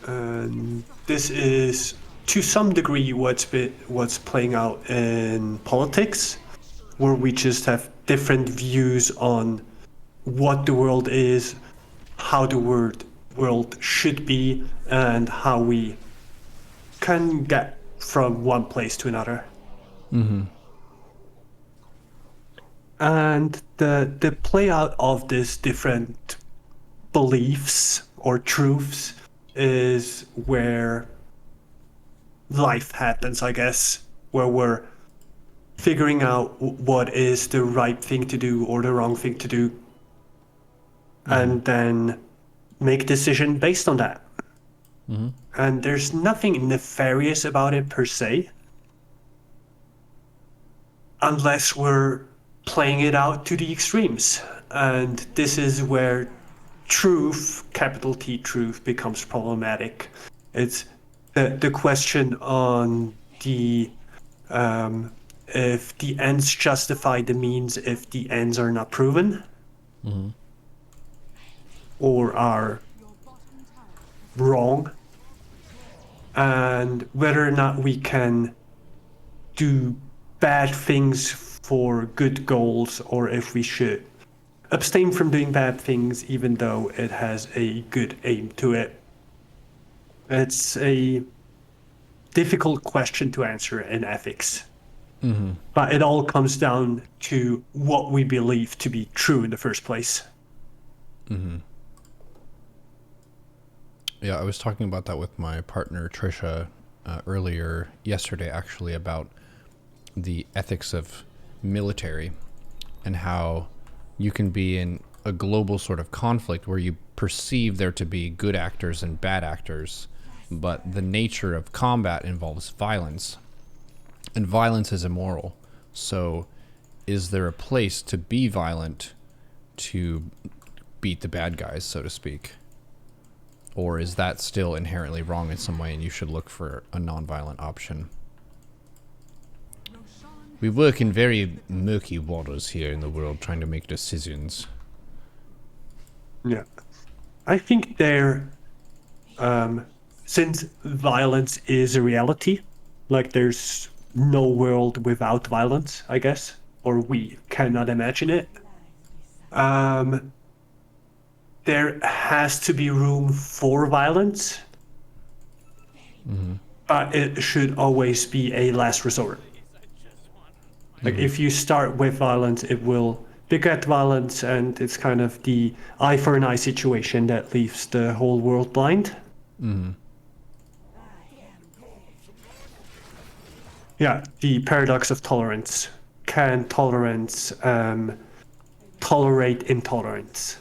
And this is, to some degree, what's playing out in politics, where we just have different views on what the world is, how the world should be, and how we can get from one place to another. Mm-hmm. And the play out of these different beliefs or truths is where life happens, I guess, where we're figuring out what is the right thing to do or the wrong thing to do, and then make a decision based on that. Mm-hmm. And there's nothing nefarious about it per se, unless we're playing it out to the extremes. And this is where truth, capital T truth, becomes problematic. It's the question on the if the ends justify the means, if the ends are not proven, Mm-hmm. or are wrong, and whether or not we can do bad things for good goals, or if we should abstain from doing bad things even though it has a good aim to it. It's a difficult question to answer in ethics. Mm-hmm. But it all comes down to what we believe to be true in the first place. Mm-hmm. Yeah, I was talking about that with my partner Trisha earlier yesterday, actually, about the ethics of military and how you can be in a global sort of conflict where you perceive there to be good actors and bad actors, but the nature of combat involves violence, and violence is immoral. So is there a place to be violent to beat the bad guys, so to speak? Or is that still inherently wrong in some way and you should look for a non-violent option? We work in very murky waters here in the world trying to make decisions. Yeah. I think since violence is a reality, like there's no world without violence, I guess, or we cannot imagine it. There has to be room for violence, but it should always be a last resort. Like if you start with violence, it will beget violence, and it's kind of the eye for an eye situation that leaves the whole world blind. Yeah, the paradox of tolerance. Can tolerance tolerate intolerance?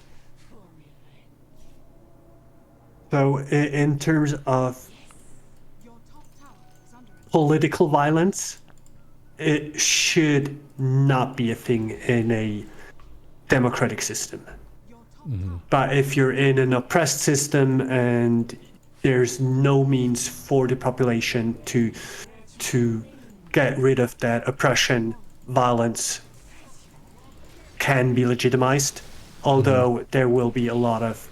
So in terms of Your top tower is under attack. political violence, it should not be a thing in a democratic system. Your top tower But if you're in an oppressed system and there's no means for the population to get rid of that oppression, violence can be legitimized, although there will be a lot of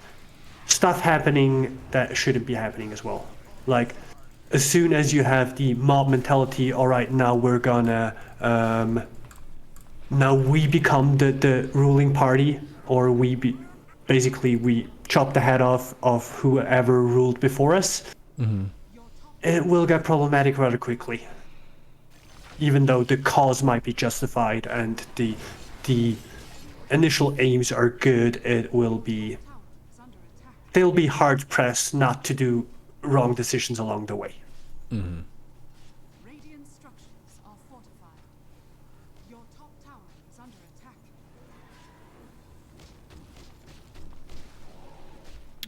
stuff happening that shouldn't be happening as well. Like, as soon as you have the mob mentality, all right, now we're gonna, now we become the ruling party, or basically we chop the head off of whoever ruled before us, it will get problematic rather quickly. Even though the cause might be justified and the initial aims are good, it will be, tower is under attack. they'll be hard pressed not to do wrong decisions along the way. Radiant structures are fortified. Your top tower is under attack.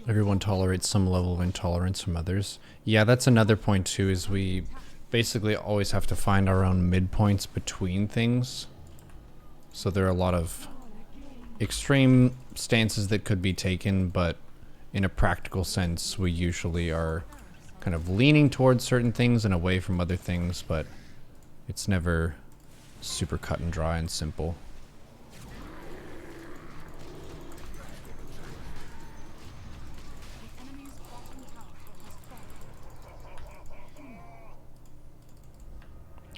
Everyone tolerates some level of intolerance from others. Yeah, that's another point too, is we basically always have to find our own midpoints between things. So there are a lot of extreme stances that could be taken, but in a practical sense, we usually are kind of leaning towards certain things and away from other things, but it's never super cut and dry and simple. The enemy's bottom tower has fallen.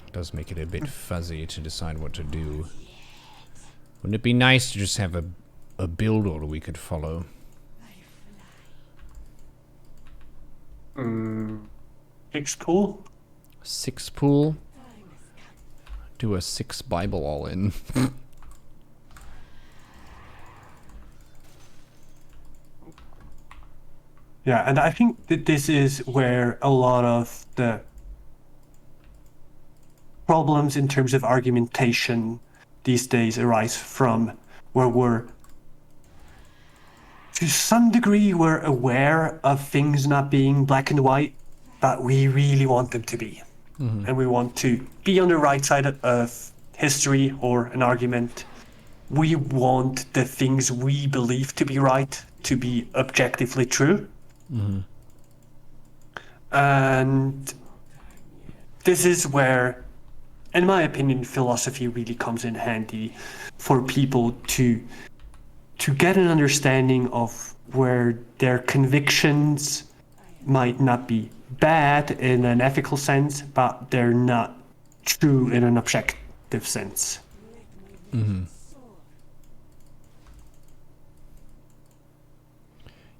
It does make it a bit fuzzy to decide what to do. Wouldn't it be nice to just have a build order we could follow? It's cool. 6 pool? Do a 6 Bible all in. Yeah, and I think that this is where a lot of the problems in terms of argumentation these days arise from, where we're, to some degree, we're aware of things not being black and white, but we really want them to be. And we want to be on the right side of history or an argument. We want the things we believe to be right to be objectively true. And this is where, in my opinion, philosophy really comes in handy for people to get an understanding of where their convictions might not be bad in an ethical sense, but they're not true in an objective sense.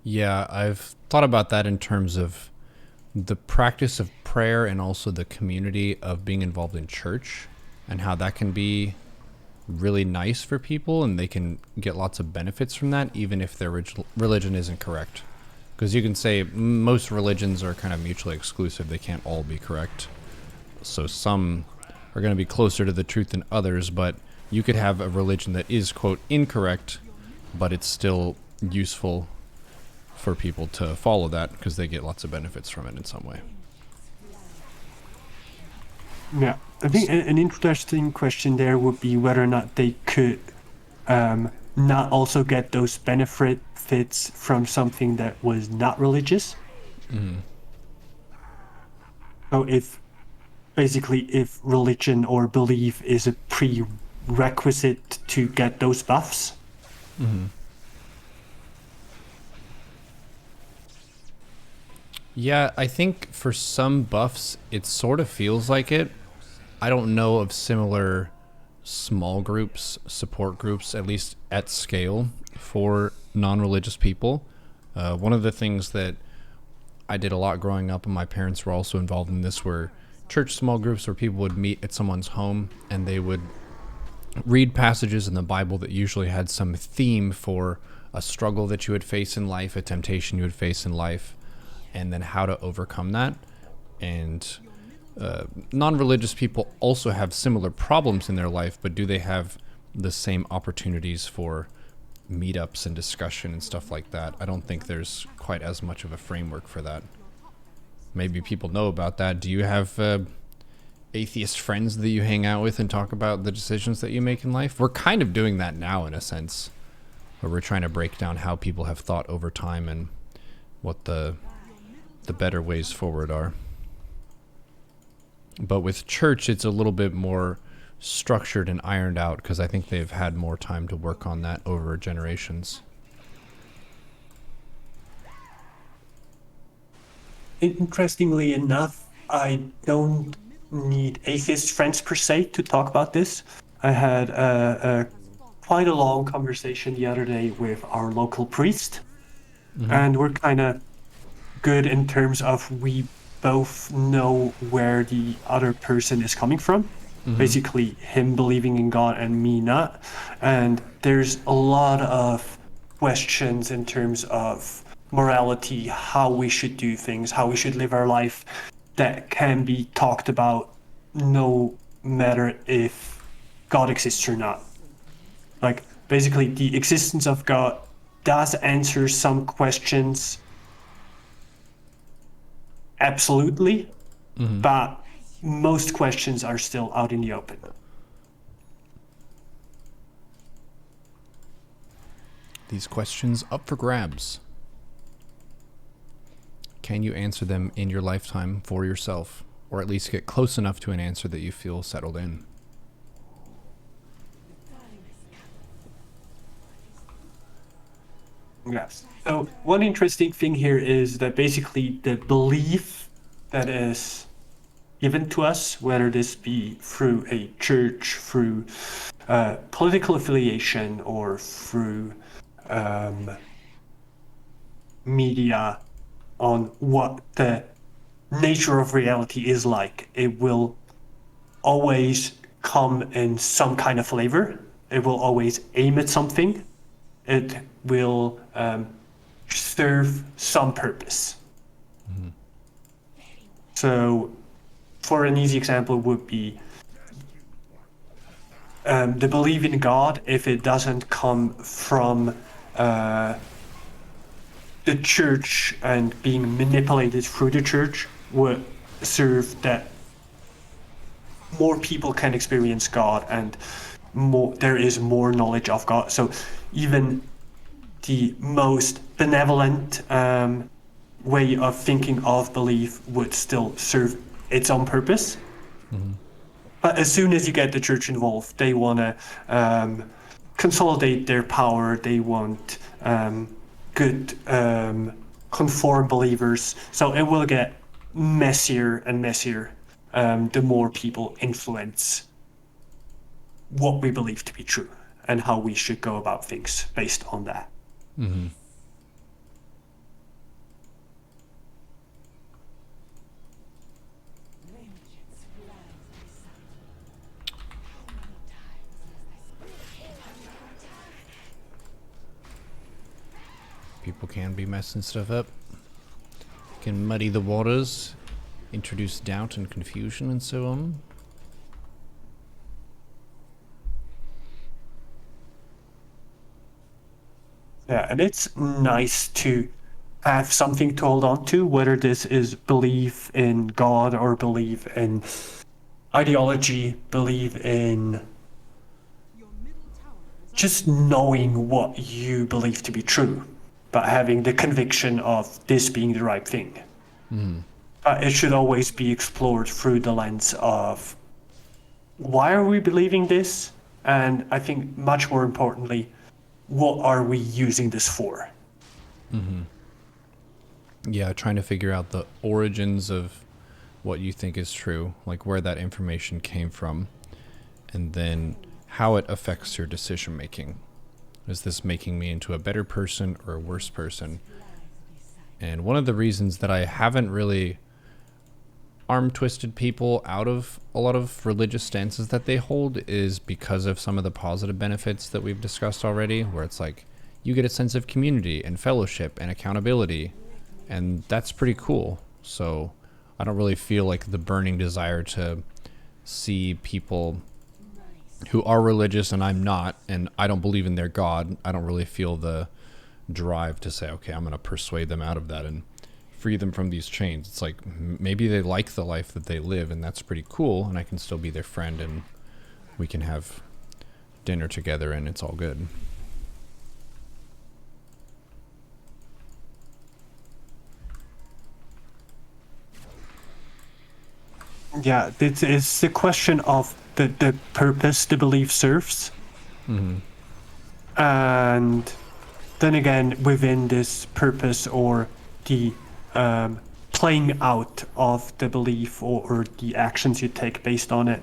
Yeah, I've thought about that in terms of the practice of prayer and also the community of being involved in church, and how that can be really nice for people and they can get lots of benefits from that, even if their religion isn't correct. Because you can say most religions are kind of mutually exclusive. They can't all be correct. So some are going to be closer to the truth than others, but you could have a religion that is, quote, incorrect, but it's still useful for people to follow that because they get lots of benefits from it in some way. Yeah, I think an interesting question there would be whether or not they could not also get those benefits from something that was not religious. So if religion or belief is a prerequisite to get those buffs. Yeah, I think for some buffs, it sort of feels like it. I don't know of similar small groups, support groups, at least at scale, for non-religious people. One of the things that I did a lot growing up, and my parents were also involved in this, were church small groups where people would meet at someone's home and they would read passages in the Bible that usually had some theme for a struggle that you would face in life, a temptation you would face in life, and then how to overcome that. And non-religious people also have similar problems in their life, but do they have the same opportunities for meetups and discussion and stuff like that? I don't think there's quite as much of a framework for that. Maybe people know about that. Do you have atheist friends that you hang out with and talk about the decisions that you make in life? We're kind of doing that now in a sense, where we're trying to break down how people have thought over time and what the better ways forward are. But with church, it's a little bit more structured and ironed out because I think they've had more time to work on that over generations. Interestingly enough, I don't need atheist friends per se to talk about this. I had quite a long conversation the other day with our local priest, and we're kind of good in terms of we both know where the other person is coming from. Basically, him believing in God and me not. And there's a lot of questions in terms of morality, how we should do things, how we should live our life, that can be talked about no matter if God exists or not. Like, basically, the existence of God does answer some questions absolutely, but most questions are still out in the open. These questions up for grabs. Can you answer them in your lifetime for yourself, or at least get close enough to an answer that you feel settled in? Yes. So one interesting thing here is that basically the belief that is given to us, whether this be through a church, through political affiliation, or through media, on what the nature of reality is like, it will always come in some kind of flavor. It will always aim at something. It will serve some purpose. So, for an easy example would be the belief in God, if it doesn't come from the church and being manipulated through the church, would serve that more people can experience God and there is more knowledge of God. So even the most benevolent way of thinking of belief would still serve its own purpose. But as soon as you get the church involved, they want to consolidate their power. They want good conform believers. So it will get messier and messier the more people influence what we believe to be true and how we should go about things based on that. People can be messing stuff up, can muddy the waters, introduce doubt and confusion and so on. Yeah, and it's nice to have something to hold on to, whether this is belief in God or belief in ideology, believe in Your middle tower is just knowing what you believe to be true, but having the conviction of this being the right thing. But it should always be explored through the lens of why are we believing this? And I think much more importantly, what are we using this for? Yeah, trying to figure out the origins of what you think is true, like where that information came from, and then how it affects your decision making. Is this making me into a better person or a worse person? And one of the reasons that I haven't really arm twisted people out of a lot of religious stances that they hold is because of some of the positive benefits that we've discussed already, where it's like you get a sense of community and fellowship and accountability, and that's pretty cool. So I don't really feel like the burning desire to see people who are religious and I'm not, and I don't believe in their God. I don't really feel the drive to say, okay, I'm going to persuade them out of that and free them from these chains. It's like maybe they like the life that they live, and that's pretty cool, and I can still be their friend and we can have dinner together and it's all good. Yeah, it's the question of the purpose the belief serves. And then again, within this purpose or the playing out of the belief or the actions you take based on it,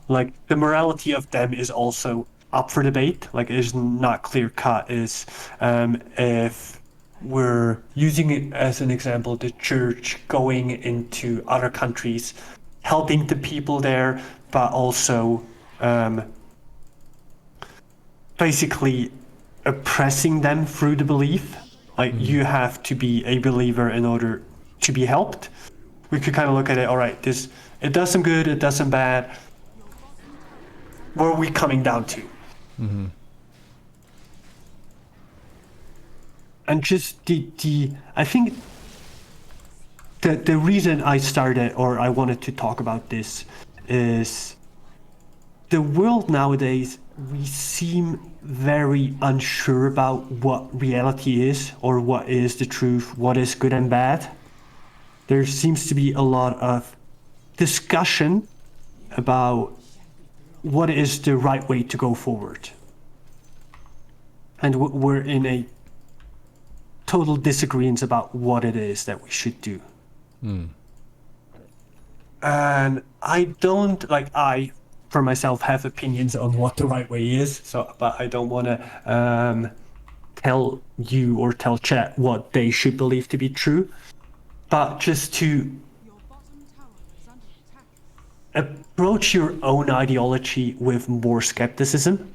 like the morality of them is also up for debate. Like, it is not clear cut. Is if we're using it as an example, the church going into other countries, helping the people there, but also basically oppressing them through the belief. Like, you have to be a believer in order to be helped. We could kind of look at it, all right, this, it does some good, it does some bad. Where are we coming down to? And just the I think the reason I started or I wanted to talk about this is the world nowadays, we seem very unsure about what reality is or what is the truth, what is good and bad. There seems to be a lot of discussion about what is the right way to go forward. And we're in a total disagreement about what it is that we should do. And I don't, like, I, for myself, have opinions on what the right way is, so, but I don't want to tell you or tell chat what they should believe to be true. But just to your bottom tower is under attack. approach your own ideology with more skepticism,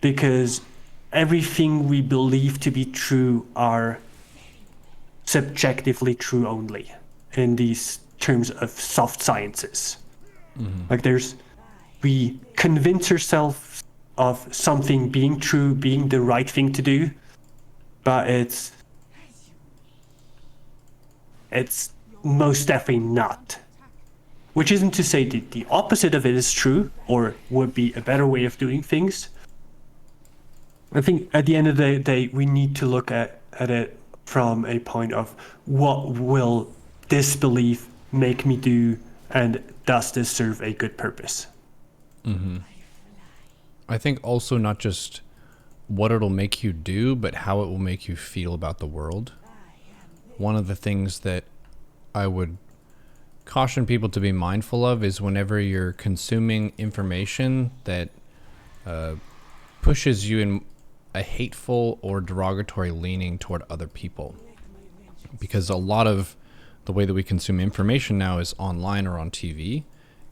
because everything we believe to be true are subjectively true only in these terms of soft sciences. Like, we convince ourselves of something being true, being the right thing to do, but it's most definitely not. Which isn't to say that the opposite of it is true or would be a better way of doing things. I think at the end of the day, we need to look at it from a point of what will this belief make me do, and does this serve a good purpose? I think also not just what it'll make you do, but how it will make you feel about the world. One of the things that I would caution people to be mindful of is whenever you're consuming information that pushes you in a hateful or derogatory leaning toward other people. Because a lot of the way that we consume information now is online or on TV,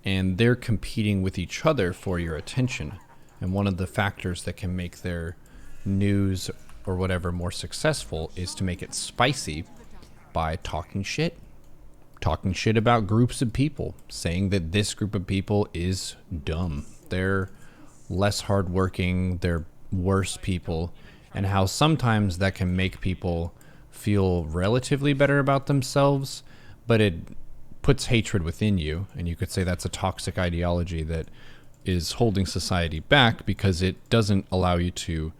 and they're competing with each other for your attention. And one of the factors that can make their news or whatever more successful is to make it spicy by talking shit about groups of people, saying that this group of people is dumb, they're less hardworking, they're worse people, and how sometimes that can make people feel relatively better about themselves, but it puts hatred within you. And you could say that's a toxic ideology that is holding society back because it doesn't allow you to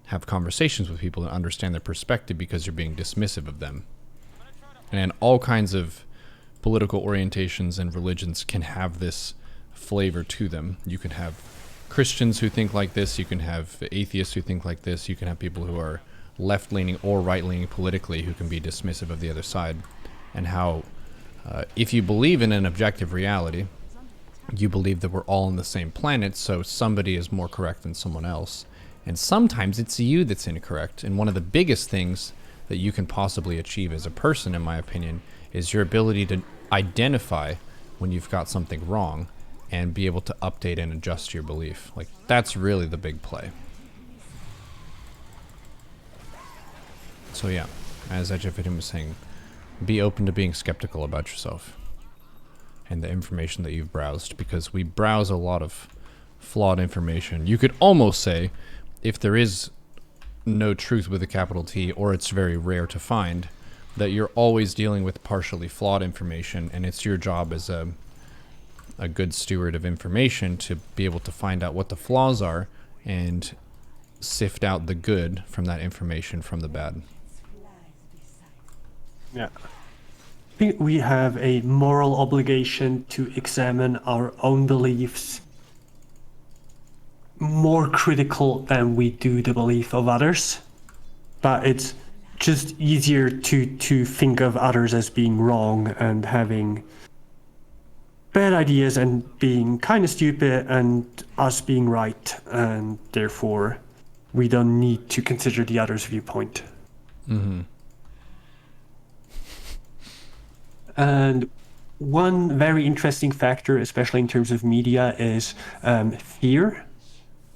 have conversations with people and understand their perspective because you're being dismissive of them. And all kinds of political orientations and religions can have this flavor to them. You can have Christians who think like this, you can have atheists who think like this, you can have people who are left-leaning or right-leaning politically who can be dismissive of the other side. And how if you believe in an objective reality, you believe that we're all on the same planet, so somebody is more correct than someone else. And sometimes it's you that's incorrect. And one of the biggest things that you can possibly achieve as a person, in my opinion, is your ability to identify when you've got something wrong and be able to update and adjust your belief. Like, that's really the big play. So yeah, as Ejefidin was saying, be open to being skeptical about yourself and the information that you've browsed, because we browse a lot of flawed information. You could almost say, if there is no truth with a capital T, or it's very rare to find, that you're always dealing with partially flawed information, and it's your job as a good steward of information to be able to find out what the flaws are and sift out the good from that information from the bad. Yeah. I think we have a moral obligation to examine our own beliefs more critical than we do the belief of others. But it's just easier to think of others as being wrong and having bad ideas and being kind of stupid and us being right, and therefore we don't need to consider the other's viewpoint. Mm-hmm. And one very interesting factor, especially in terms of media, is fear,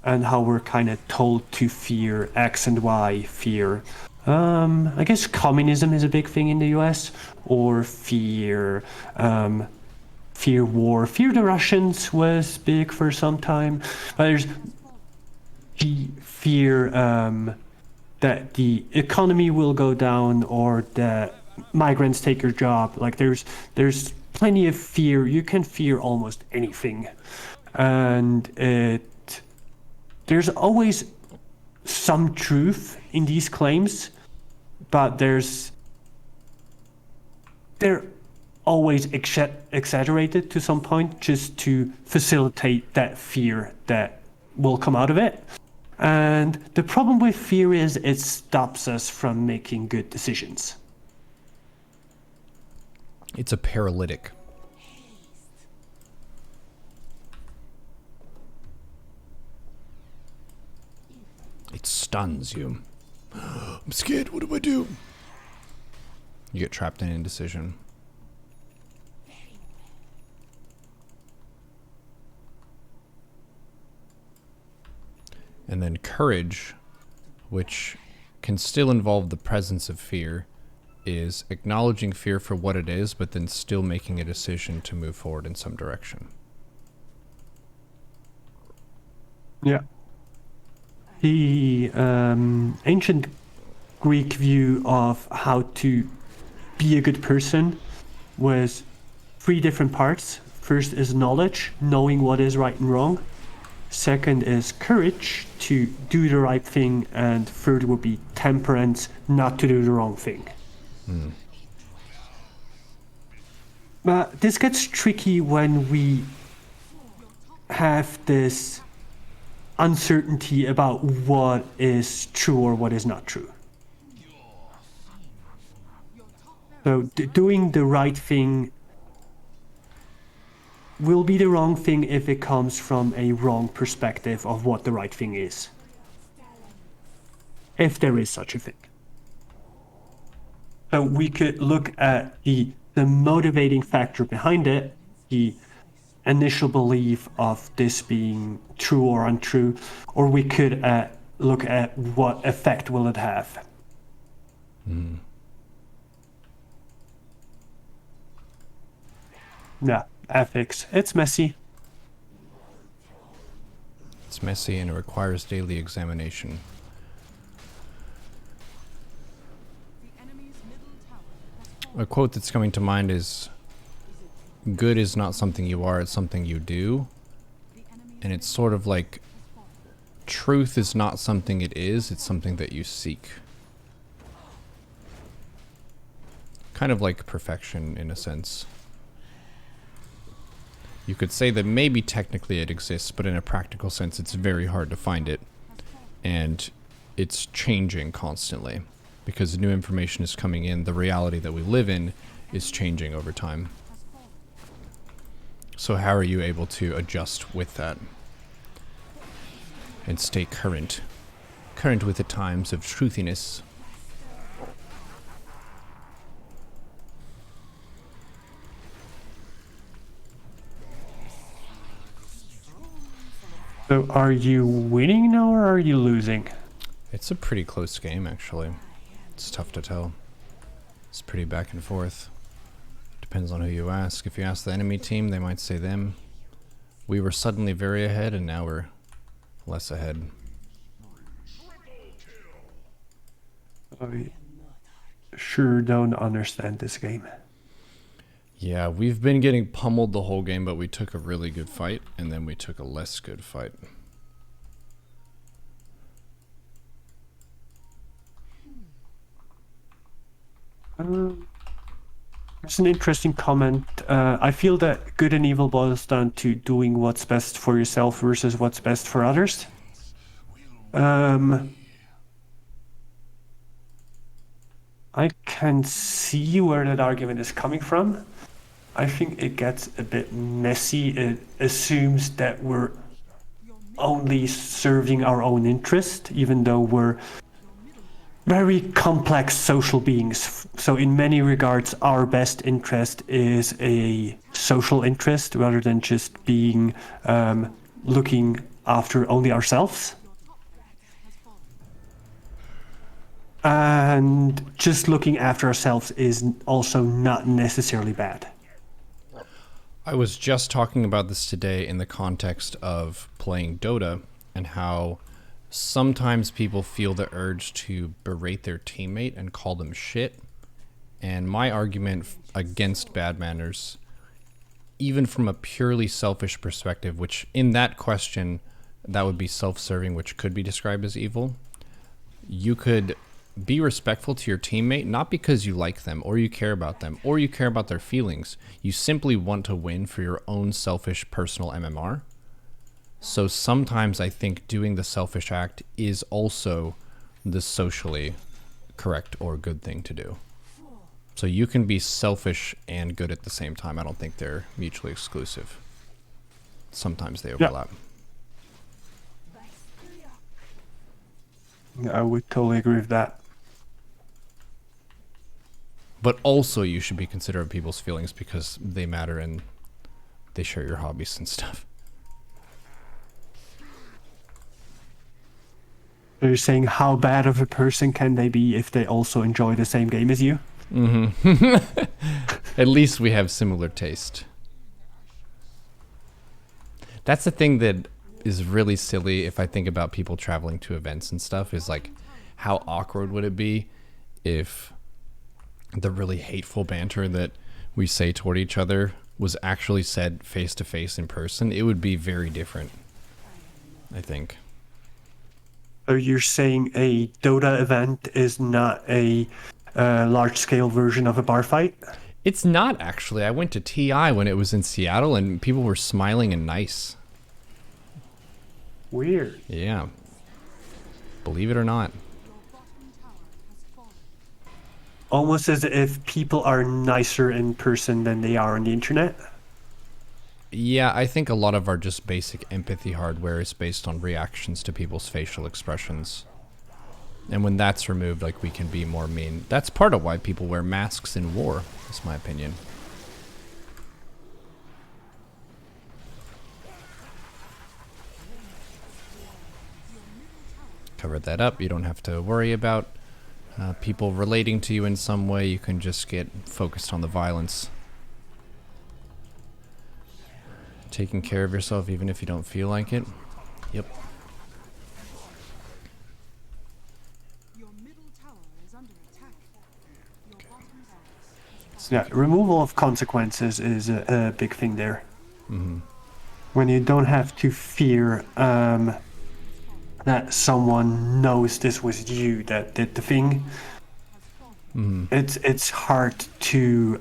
and how we're kind of told to fear X and Y, fear. I guess communism is a big thing in the US, or fear war. Fear the Russians was big for some time, but there's fear that the economy will go down, or that migrants take your job. Like there's plenty of fear. You can fear almost anything, and there's always some truth in these claims, but they're always exaggerated to some point just to facilitate that fear that will come out of it. And the problem with fear is it stops us from making good decisions. It's a paralytic. It stuns you. I'm scared, what do I do? You get trapped in indecision. And then courage, which can still involve the presence of fear, is acknowledging fear for what it is, but then still making a decision to move forward in some direction. Yeah. The ancient Greek view of how to be a good person was 3 different parts. First is knowledge, knowing what is right and wrong. Second is courage, to do the right thing. And third would be temperance, not to do the wrong thing. But this gets tricky when we have this uncertainty about what is true or what is not true. So doing the right thing will be the wrong thing if it comes from a wrong perspective of what the right thing is. If there is such a thing. So we could look at the motivating factor behind it, the initial belief of this being true or untrue, or we could look at what effect will it have. Yeah, ethics. It's messy. It's messy and it requires daily examination. A quote that's coming to mind is, good is not something you are, it's something you do. And it's sort of like, truth is not something it is, it's something that you seek. Kind of like perfection in a sense. You could say that maybe technically it exists, but in a practical sense it's very hard to find it. And it's changing constantly. Because new information is coming in, the reality that we live in is changing over time. So how are you able to adjust with that? And stay current. Current with the times of truthiness. So are you winning now or are you losing? It's a pretty close game, actually. It's tough to tell. It's pretty back and forth. Depends on who you ask. If you ask the enemy team, they might say them. We were suddenly very ahead, and now we're less ahead. I sure don't understand this game. Yeah, we've been getting pummeled the whole game, but we took a really good fight, and then we took a less good fight. There's an interesting comment. I feel that good and evil boils down to doing what's best for yourself versus what's best for others. I can see where that argument is coming from. I think it gets a bit messy. It assumes that we're only serving our own interest, even though we're very complex social beings. So in many regards, our best interest is a social interest rather than just being looking after only ourselves. And just looking after ourselves is also not necessarily bad. I was just talking about this today in the context of playing Dota and how sometimes people feel the urge to berate their teammate and call them shit. And my argument against bad manners, even from a purely selfish perspective, which in that question, that would be self-serving, which could be described as evil. You could be respectful to your teammate, not because you like them or you care about them or you care about their feelings. You simply want to win for your own selfish personal MMR. So sometimes I think doing the selfish act is also the socially correct or good thing to do. So you can be selfish and good at the same time. I don't think they're mutually exclusive. Sometimes they overlap. I would totally agree with that. But also you should be considerate of people's feelings because they matter and they share your hobbies and stuff. You're saying how bad of a person can they be if they also enjoy the same game as you? Mm-hmm. At least we have similar taste. That's the thing that is really silly if I think about people traveling to events and stuff, is like, how awkward would it be if the really hateful banter that we say toward each other was actually said face to face in person? It would be very different, I think. So you're saying a Dota event is not a large-scale version of a bar fight? It's not, actually. I went to TI when it was in Seattle and people were smiling and nice. Weird. Yeah. Believe it or not. Almost as if people are nicer in person than they are on the internet. Yeah, I think a lot of our just basic empathy hardware is based on reactions to people's facial expressions. And when that's removed, like, we can be more mean. That's part of why people wear masks in war, is my opinion. Covered that up. You don't have to worry about people relating to you in some way. You can just get focused on the violence. Taking care of yourself even if you don't feel like it. Yep. Your middle tower is under attack. Your bottom barracks has Yeah, removal of consequences is a big thing there. When you don't have to fear that someone knows this was you that did the thing, it's hard to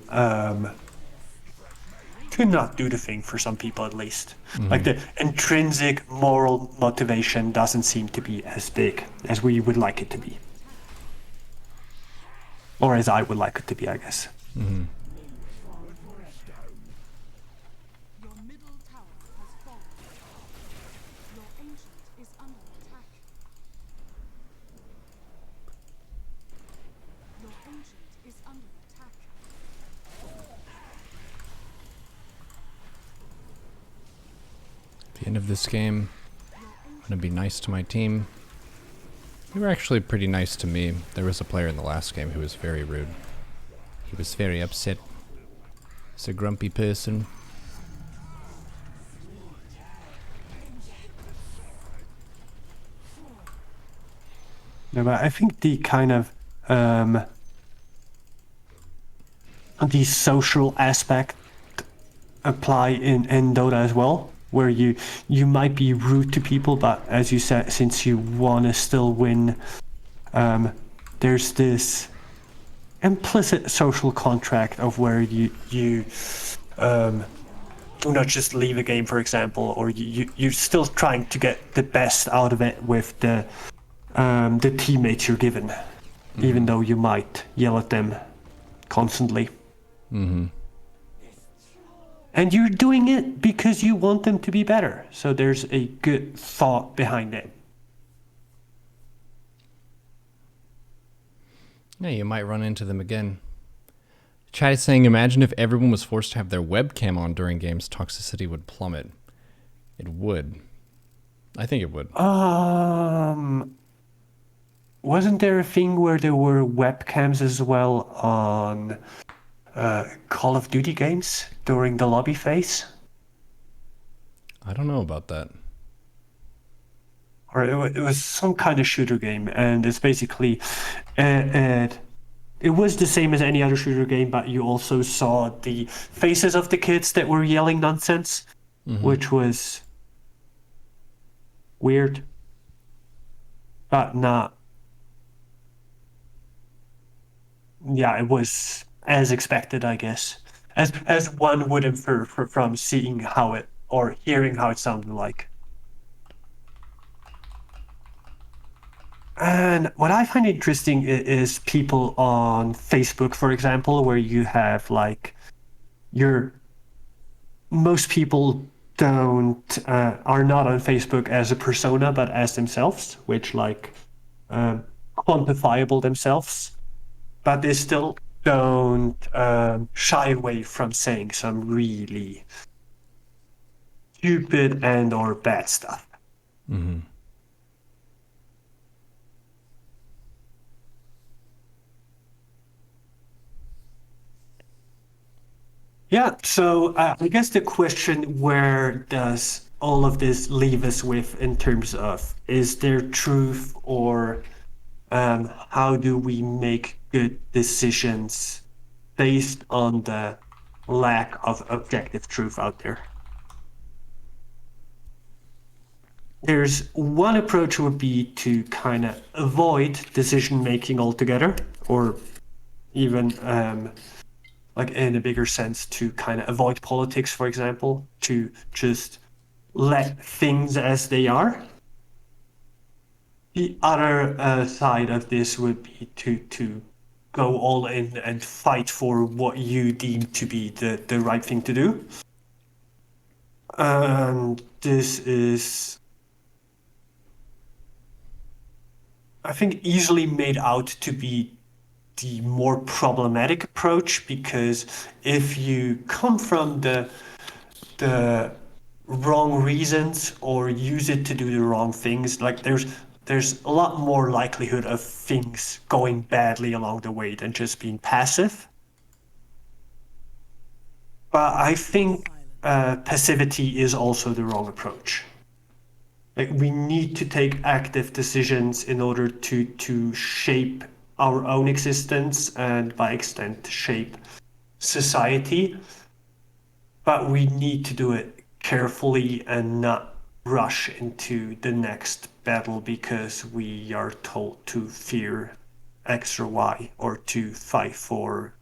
not do the thing for some people at least. Like the intrinsic moral motivation doesn't seem to be as big as we would like it to be. Or as I would like it to be, I guess. Your middle tower has fallen. Your ancient is under attack. Your ancient is under attack. At the end of this game, I'm going to be nice to my team. They were actually pretty nice to me. There was a player in the last game who was very rude. He was very upset. He's a grumpy person. No, but I think the kind of the social aspect apply in Dota as well, where you might be rude to people, but as you said, since you want to still win, there's this implicit social contract of where you do not just leave a game, for example, or you're still trying to get the best out of it with the teammates you're given, even though you might yell at them constantly. And you're doing it because you want them to be better. So there's a good thought behind it. Yeah, you might run into them again. Chat is saying, imagine if everyone was forced to have their webcam on during games, toxicity would plummet. It would. I think it would. Wasn't there a thing where there were webcams as well on Call of Duty games during the lobby phase? I don't know about that. Or it was some kind of shooter game, and it's basically it was the same as any other shooter game, but you also saw the faces of the kids that were yelling nonsense, which was weird, but not. Yeah, it was as expected, I guess, as one would infer from seeing how it or hearing how it sounded like. And what I find interesting is people on Facebook, for example, where you have like most people don't are not on Facebook as a persona, but as themselves, which like quantifiable themselves, but they still don't shy away from saying some really stupid and or bad stuff. Yeah, so I guess the question, where does all of this leave us with in terms of, is there truth, or how do we make good decisions based on the lack of objective truth out there? There's one approach would be to kind of avoid decision making altogether, or even like in a bigger sense, to kind of avoid politics, for example, to just let things as they are. The other side of this would be to go all in and fight for what you deem to be the right thing to do. And this is, I think, easily made out to be the more problematic approach, because if you come from the wrong reasons or use it to do the wrong things, like there's a lot more likelihood of things going badly along the way than just being passive. But I think passivity is also the wrong approach. Like, we need to take active decisions in order to shape our own existence, and by extent shape society, but we need to do it carefully and not rush into the next battle because we are told to fear X or Y or to fight for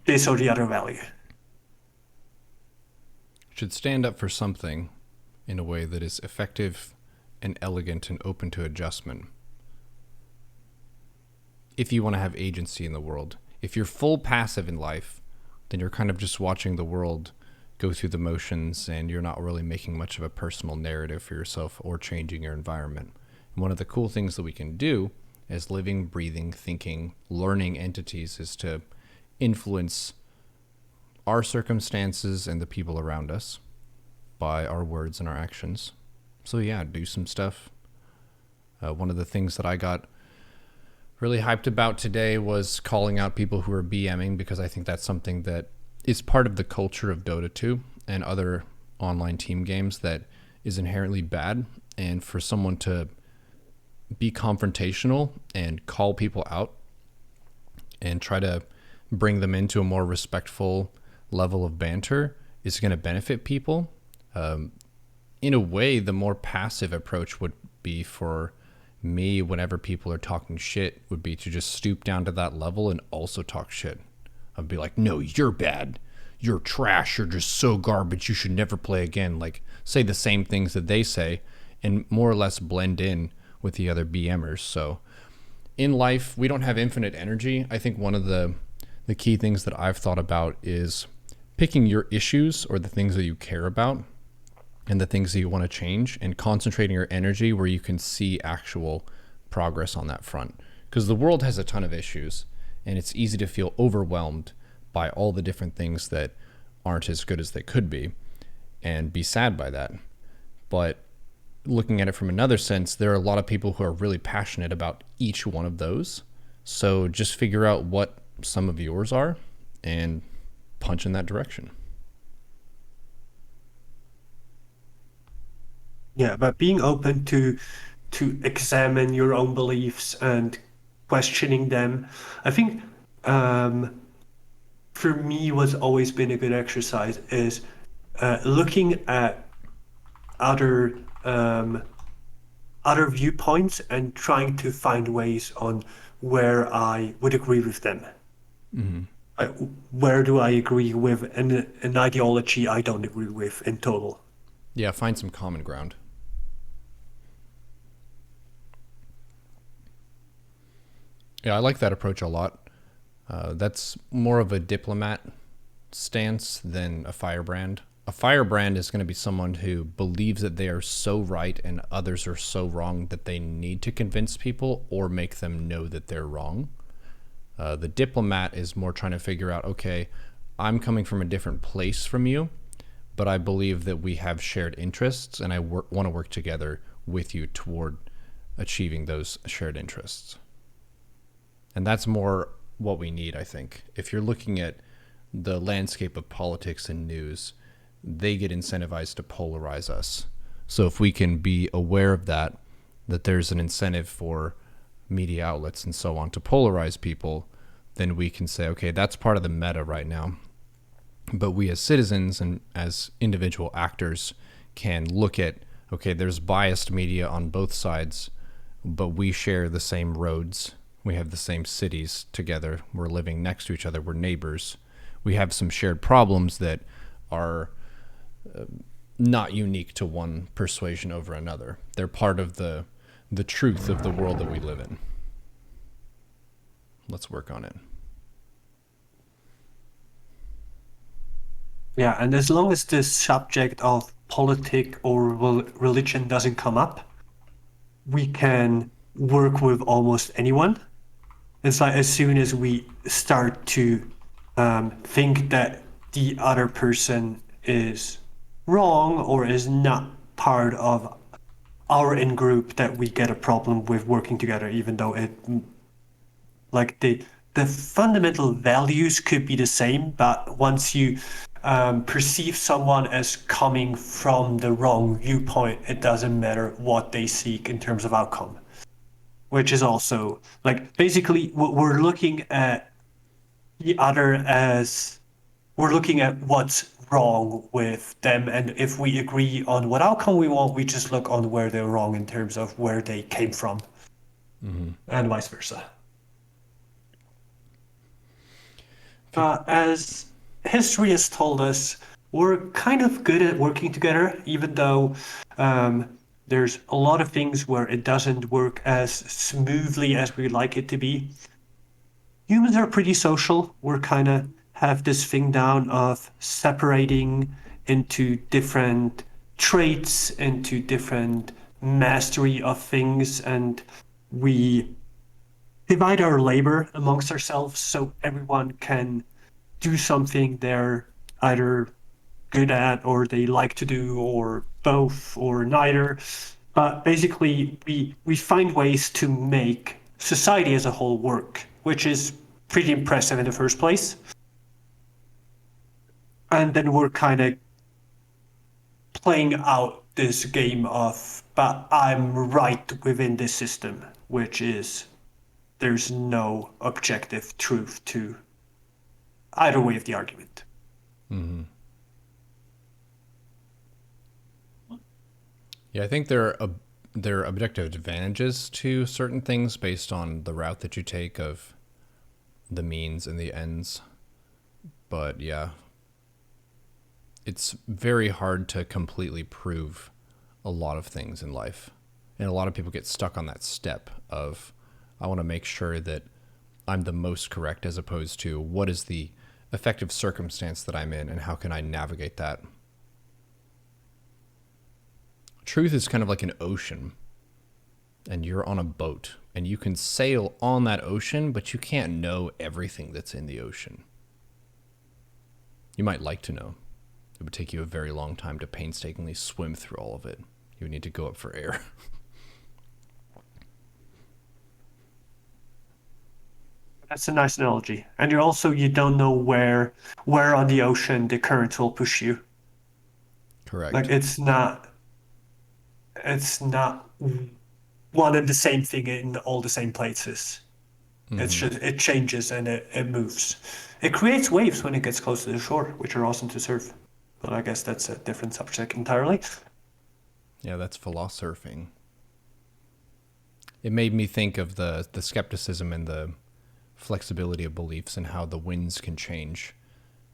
this or the other value. Should stand up for something in a way that is effective and elegant and open to adjustment. If you want to have agency in the world, if you're full passive in life, then you're kind of just watching the world go through the motions and you're not really making much of a personal narrative for yourself or changing your environment. And one of the cool things that we can do as living, breathing, thinking, learning entities is to influence our circumstances and the people around us by our words and our actions. So yeah, do some stuff. One of the things that I got really hyped about today was calling out people who are BMing, because I think that's something that is part of the culture of Dota 2 and other online team games that is inherently bad. And for someone to be confrontational and call people out and try to bring them into a more respectful level of banter is going to benefit people. In a way, the more passive approach would be for me whenever people are talking shit would be to just stoop down to that level and also talk shit. I'd be like, no, you're bad. You're trash. You're just so garbage. You should never play again. Like, say the same things that they say and more or less blend in with the other BMers. So in life, we don't have infinite energy. I think one of the key things that I've thought about is picking your issues or the things that you care about and the things that you want to change and concentrating your energy where you can see actual progress on that front. Because the world has a ton of issues and it's easy to feel overwhelmed by all the different things that aren't as good as they could be and be sad by that. But looking at it from another sense, there are a lot of people who are really passionate about each one of those. So just figure out what some of yours are and punch in that direction. Yeah, but being open to examine your own beliefs and questioning them, I think for me what's always been a good exercise is looking at other other viewpoints and trying to find ways on where I would agree with them. Where do I agree with an ideology I don't agree with in total? Yeah, find some common ground. Yeah, I like that approach a lot. That's more of a diplomat stance than a firebrand. A firebrand is going to be someone who believes that they are so right and others are so wrong that they need to convince people or make them know that they're wrong. The diplomat is more trying to figure out, okay, I'm coming from a different place from you, but I believe that we have shared interests and I want to work together with you toward achieving those shared interests. And that's more what we need, I think. If you're looking at the landscape of politics and news, they get incentivized to polarize us. So if we can be aware of that there's an incentive for media outlets and so on to polarize people, then we can say, okay, that's part of the meta right now. But we as citizens and as individual actors can look at, okay, there's biased media on both sides, but we share the same roads. We have the same cities together. We're living next to each other. We're neighbors. We have some shared problems that are not unique to one persuasion over another. They're part of the truth of the world that we live in. Let's work on it. Yeah, and as long as the subject of politic or religion doesn't come up, we can work with almost anyone. It's like as soon as we start to think that the other person is wrong or is not part of our in-group, that we get a problem with working together, even though it, like the fundamental values could be the same, but once you perceive someone as coming from the wrong viewpoint, it doesn't matter what they seek in terms of outcome. Which is also, like, basically we're looking at the other as we're looking at what's wrong with them, and if we agree on what outcome we want, we just look on where they're wrong in terms of where they came from, and vice versa. As history has told us, we're kind of good at working together, even though there's a lot of things where it doesn't work as smoothly as we'd like it to be. Humans are pretty social. We're kind of have this thing down of separating into different traits, into different mastery of things, and we divide our labor amongst ourselves so everyone can do something they're either good at or they like to do or both or neither. But basically, we find ways to make society as a whole work, which is pretty impressive in the first place. And then we're kind of playing out this game of, but I'm right within this system, which is there's no objective truth to either way of the argument. Yeah, I think there are objective advantages to certain things based on the route that you take of the means and the ends. But yeah, it's very hard to completely prove a lot of things in life. And a lot of people get stuck on that step of, I want to make sure that I'm the most correct, as opposed to what is the effective circumstance that I'm in and how can I navigate that. Truth is kind of like an ocean, and you're on a boat, and you can sail on that ocean, but you can't know everything that's in the ocean. You might like to know. It would take you a very long time to painstakingly swim through all of it. You would need to go up for air. That's a nice analogy. And you don't know where on the ocean the currents will push you. Correct. Like it's not one and the same thing in all the same places. It's just it changes and it moves. It creates waves when it gets close to the shore, which are awesome to surf. But I guess that's a different subject entirely. Yeah, that's philosophing. It made me think of the skepticism and the flexibility of beliefs and how the winds can change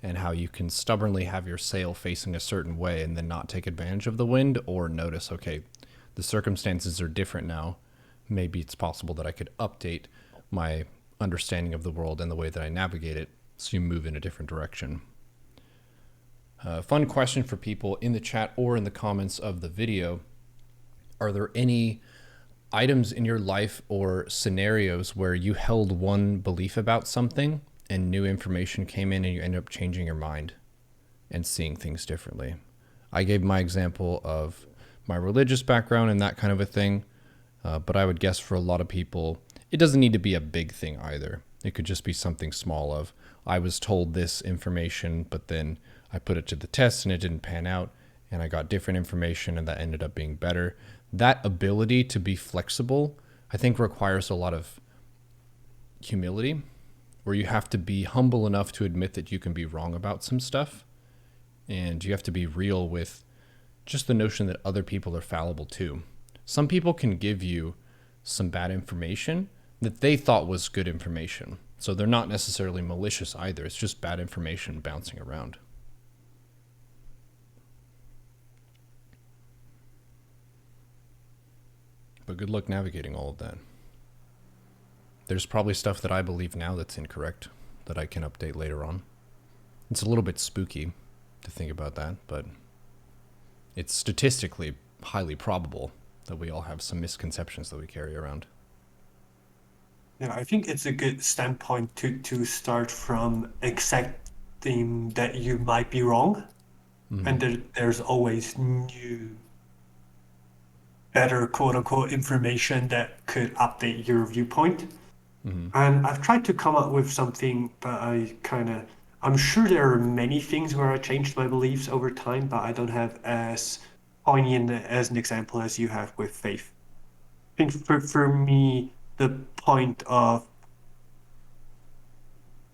and how you can stubbornly have your sail facing a certain way and then not take advantage of the wind, or notice, okay, the circumstances are different now. Maybe it's possible that I could update my understanding of the world and the way that I navigate it so you move in a different direction. Fun question for people in the chat or in the comments of the video. Are there any items in your life or scenarios where you held one belief about something and new information came in and you ended up changing your mind and seeing things differently? I gave my example of my religious background and that kind of a thing, but I would guess for a lot of people, it doesn't need to be a big thing either. It could just be something small of, I was told this information, but then I put it to the test and it didn't pan out, and I got different information and that ended up being better. That ability to be flexible, I think, requires a lot of humility, where you have to be humble enough to admit that you can be wrong about some stuff. And you have to be real with just the notion that other people are fallible too. Some people can give you some bad information that they thought was good information. So they're not necessarily malicious either. It's just bad information bouncing around. But good luck navigating all of that. There's probably stuff that I believe now that's incorrect that I can update later on. It's a little bit spooky to think about that, but it's statistically highly probable that we all have some misconceptions that we carry around. Yeah, I think it's a good standpoint to start from accepting that you might be wrong, and there's always new, better quote unquote information that could update your viewpoint. And I've tried to come up with something, but I'm sure there are many things where I changed my beliefs over time, but I don't have as poignant as an example as you have with faith. I think for me, the point of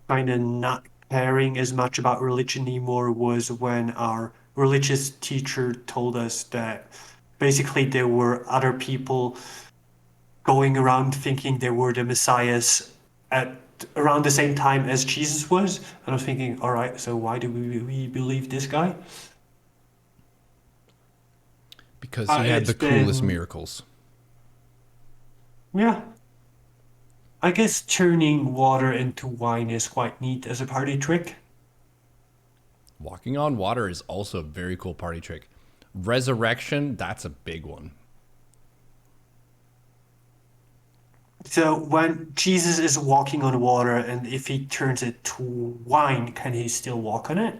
kind of not caring as much about religion anymore was when our religious teacher told us that basically there were other people going around thinking they were the messiahs at around the same time as Jesus was. And I was thinking, all right, so why do we believe this guy? Because he had It's the coolest been- miracles. Yeah. I guess turning water into wine is quite neat as a party trick. Walking on water is also a very cool party trick. Resurrection, that's a big one. So when Jesus is walking on water and if he turns it to wine, can he still walk on it?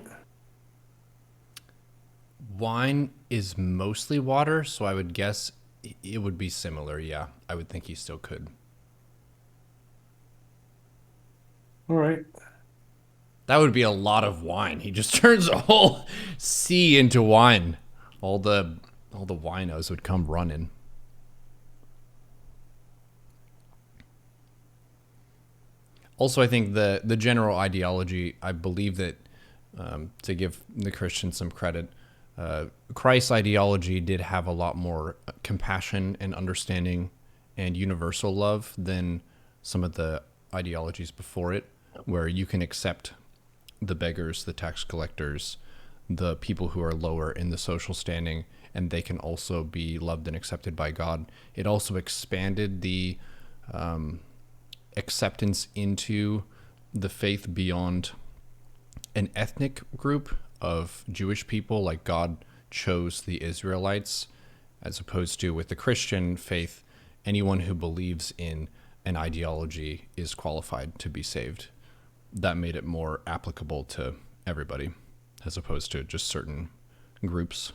Wine is mostly water, so I would guess it would be similar. Yeah, I would think he still could. All right. That would be a lot of wine. He just turns a whole sea into wine. All the winos would come running. Also, I think the general ideology, I believe that, to give the Christians some credit, Christ's ideology did have a lot more compassion and understanding and universal love than some of the ideologies before it, where you can accept the beggars, the tax collectors, the people who are lower in the social standing, and they can also be loved and accepted by God. It also expanded the acceptance into the faith beyond an ethnic group of Jewish people. Like, God chose the Israelites, as opposed to with the Christian faith, anyone who believes in an ideology is qualified to be saved. That made it more applicable to everybody, as opposed to just certain groups.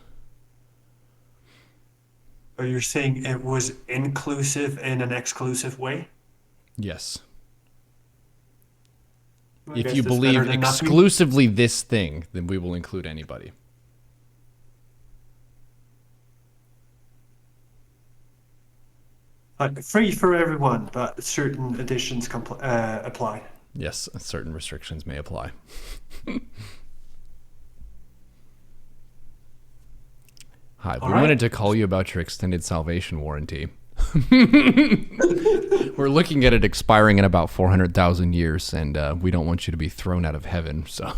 Are you saying it was inclusive in an exclusive way? Yes. I If guess you that's believe better than nothing. exclusively this thing, then we will include anybody. Free for everyone, but certain additions apply. Yes, certain restrictions may apply. Hi, we All right. wanted to call you about your extended salvation warranty. We're looking at it expiring in about 400,000 years, and we don't want you to be thrown out of heaven. So,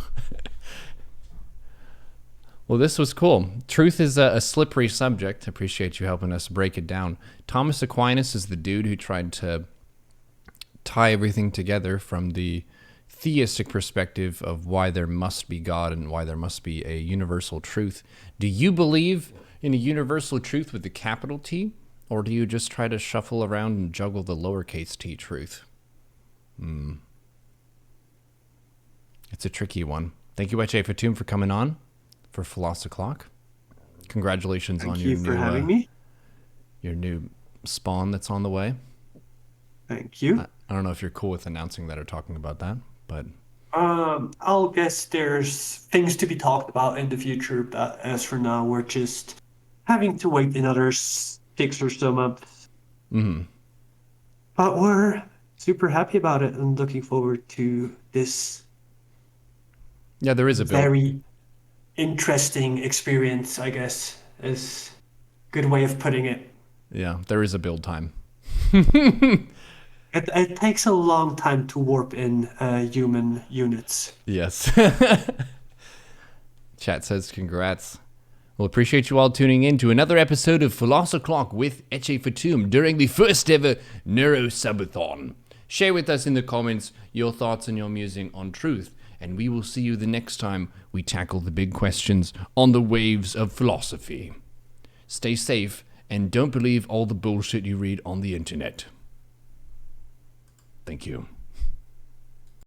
well, this was cool. Truth is a slippery subject. Appreciate you helping us break it down. Thomas Aquinas is the dude who tried to tie everything together from the theistic perspective of why there must be God and why there must be a universal truth. Do you believe in a universal truth with a capital T? Or do you just try to shuffle around and juggle the lowercase t truth? It's a tricky one. Thank you, H.A. Fatum, for coming on for Philosoclock. Congratulations Thank on you your for new having me. your new spawn that's on the way. Thank you. I don't know if you're cool with announcing that or talking about that, but I'll guess there's things to be talked about in the future, but as for now, we're just having to wait another 6 or so months. But we're super happy about it and looking forward to this yeah, there is a build. very interesting experience, I guess, is a good way of putting it. Yeah, there is a build time. It takes a long time to warp in human units. Yes. Chat says congrats. Well, appreciate you all tuning in to another episode of Philosoclock with H.A. Fatum during the first ever Neuro Subathon. Share with us in the comments your thoughts and your musing on truth, and we will see you the next time we tackle the big questions on the waves of philosophy. Stay safe, and don't believe all the bullshit you read on the internet. Thank you.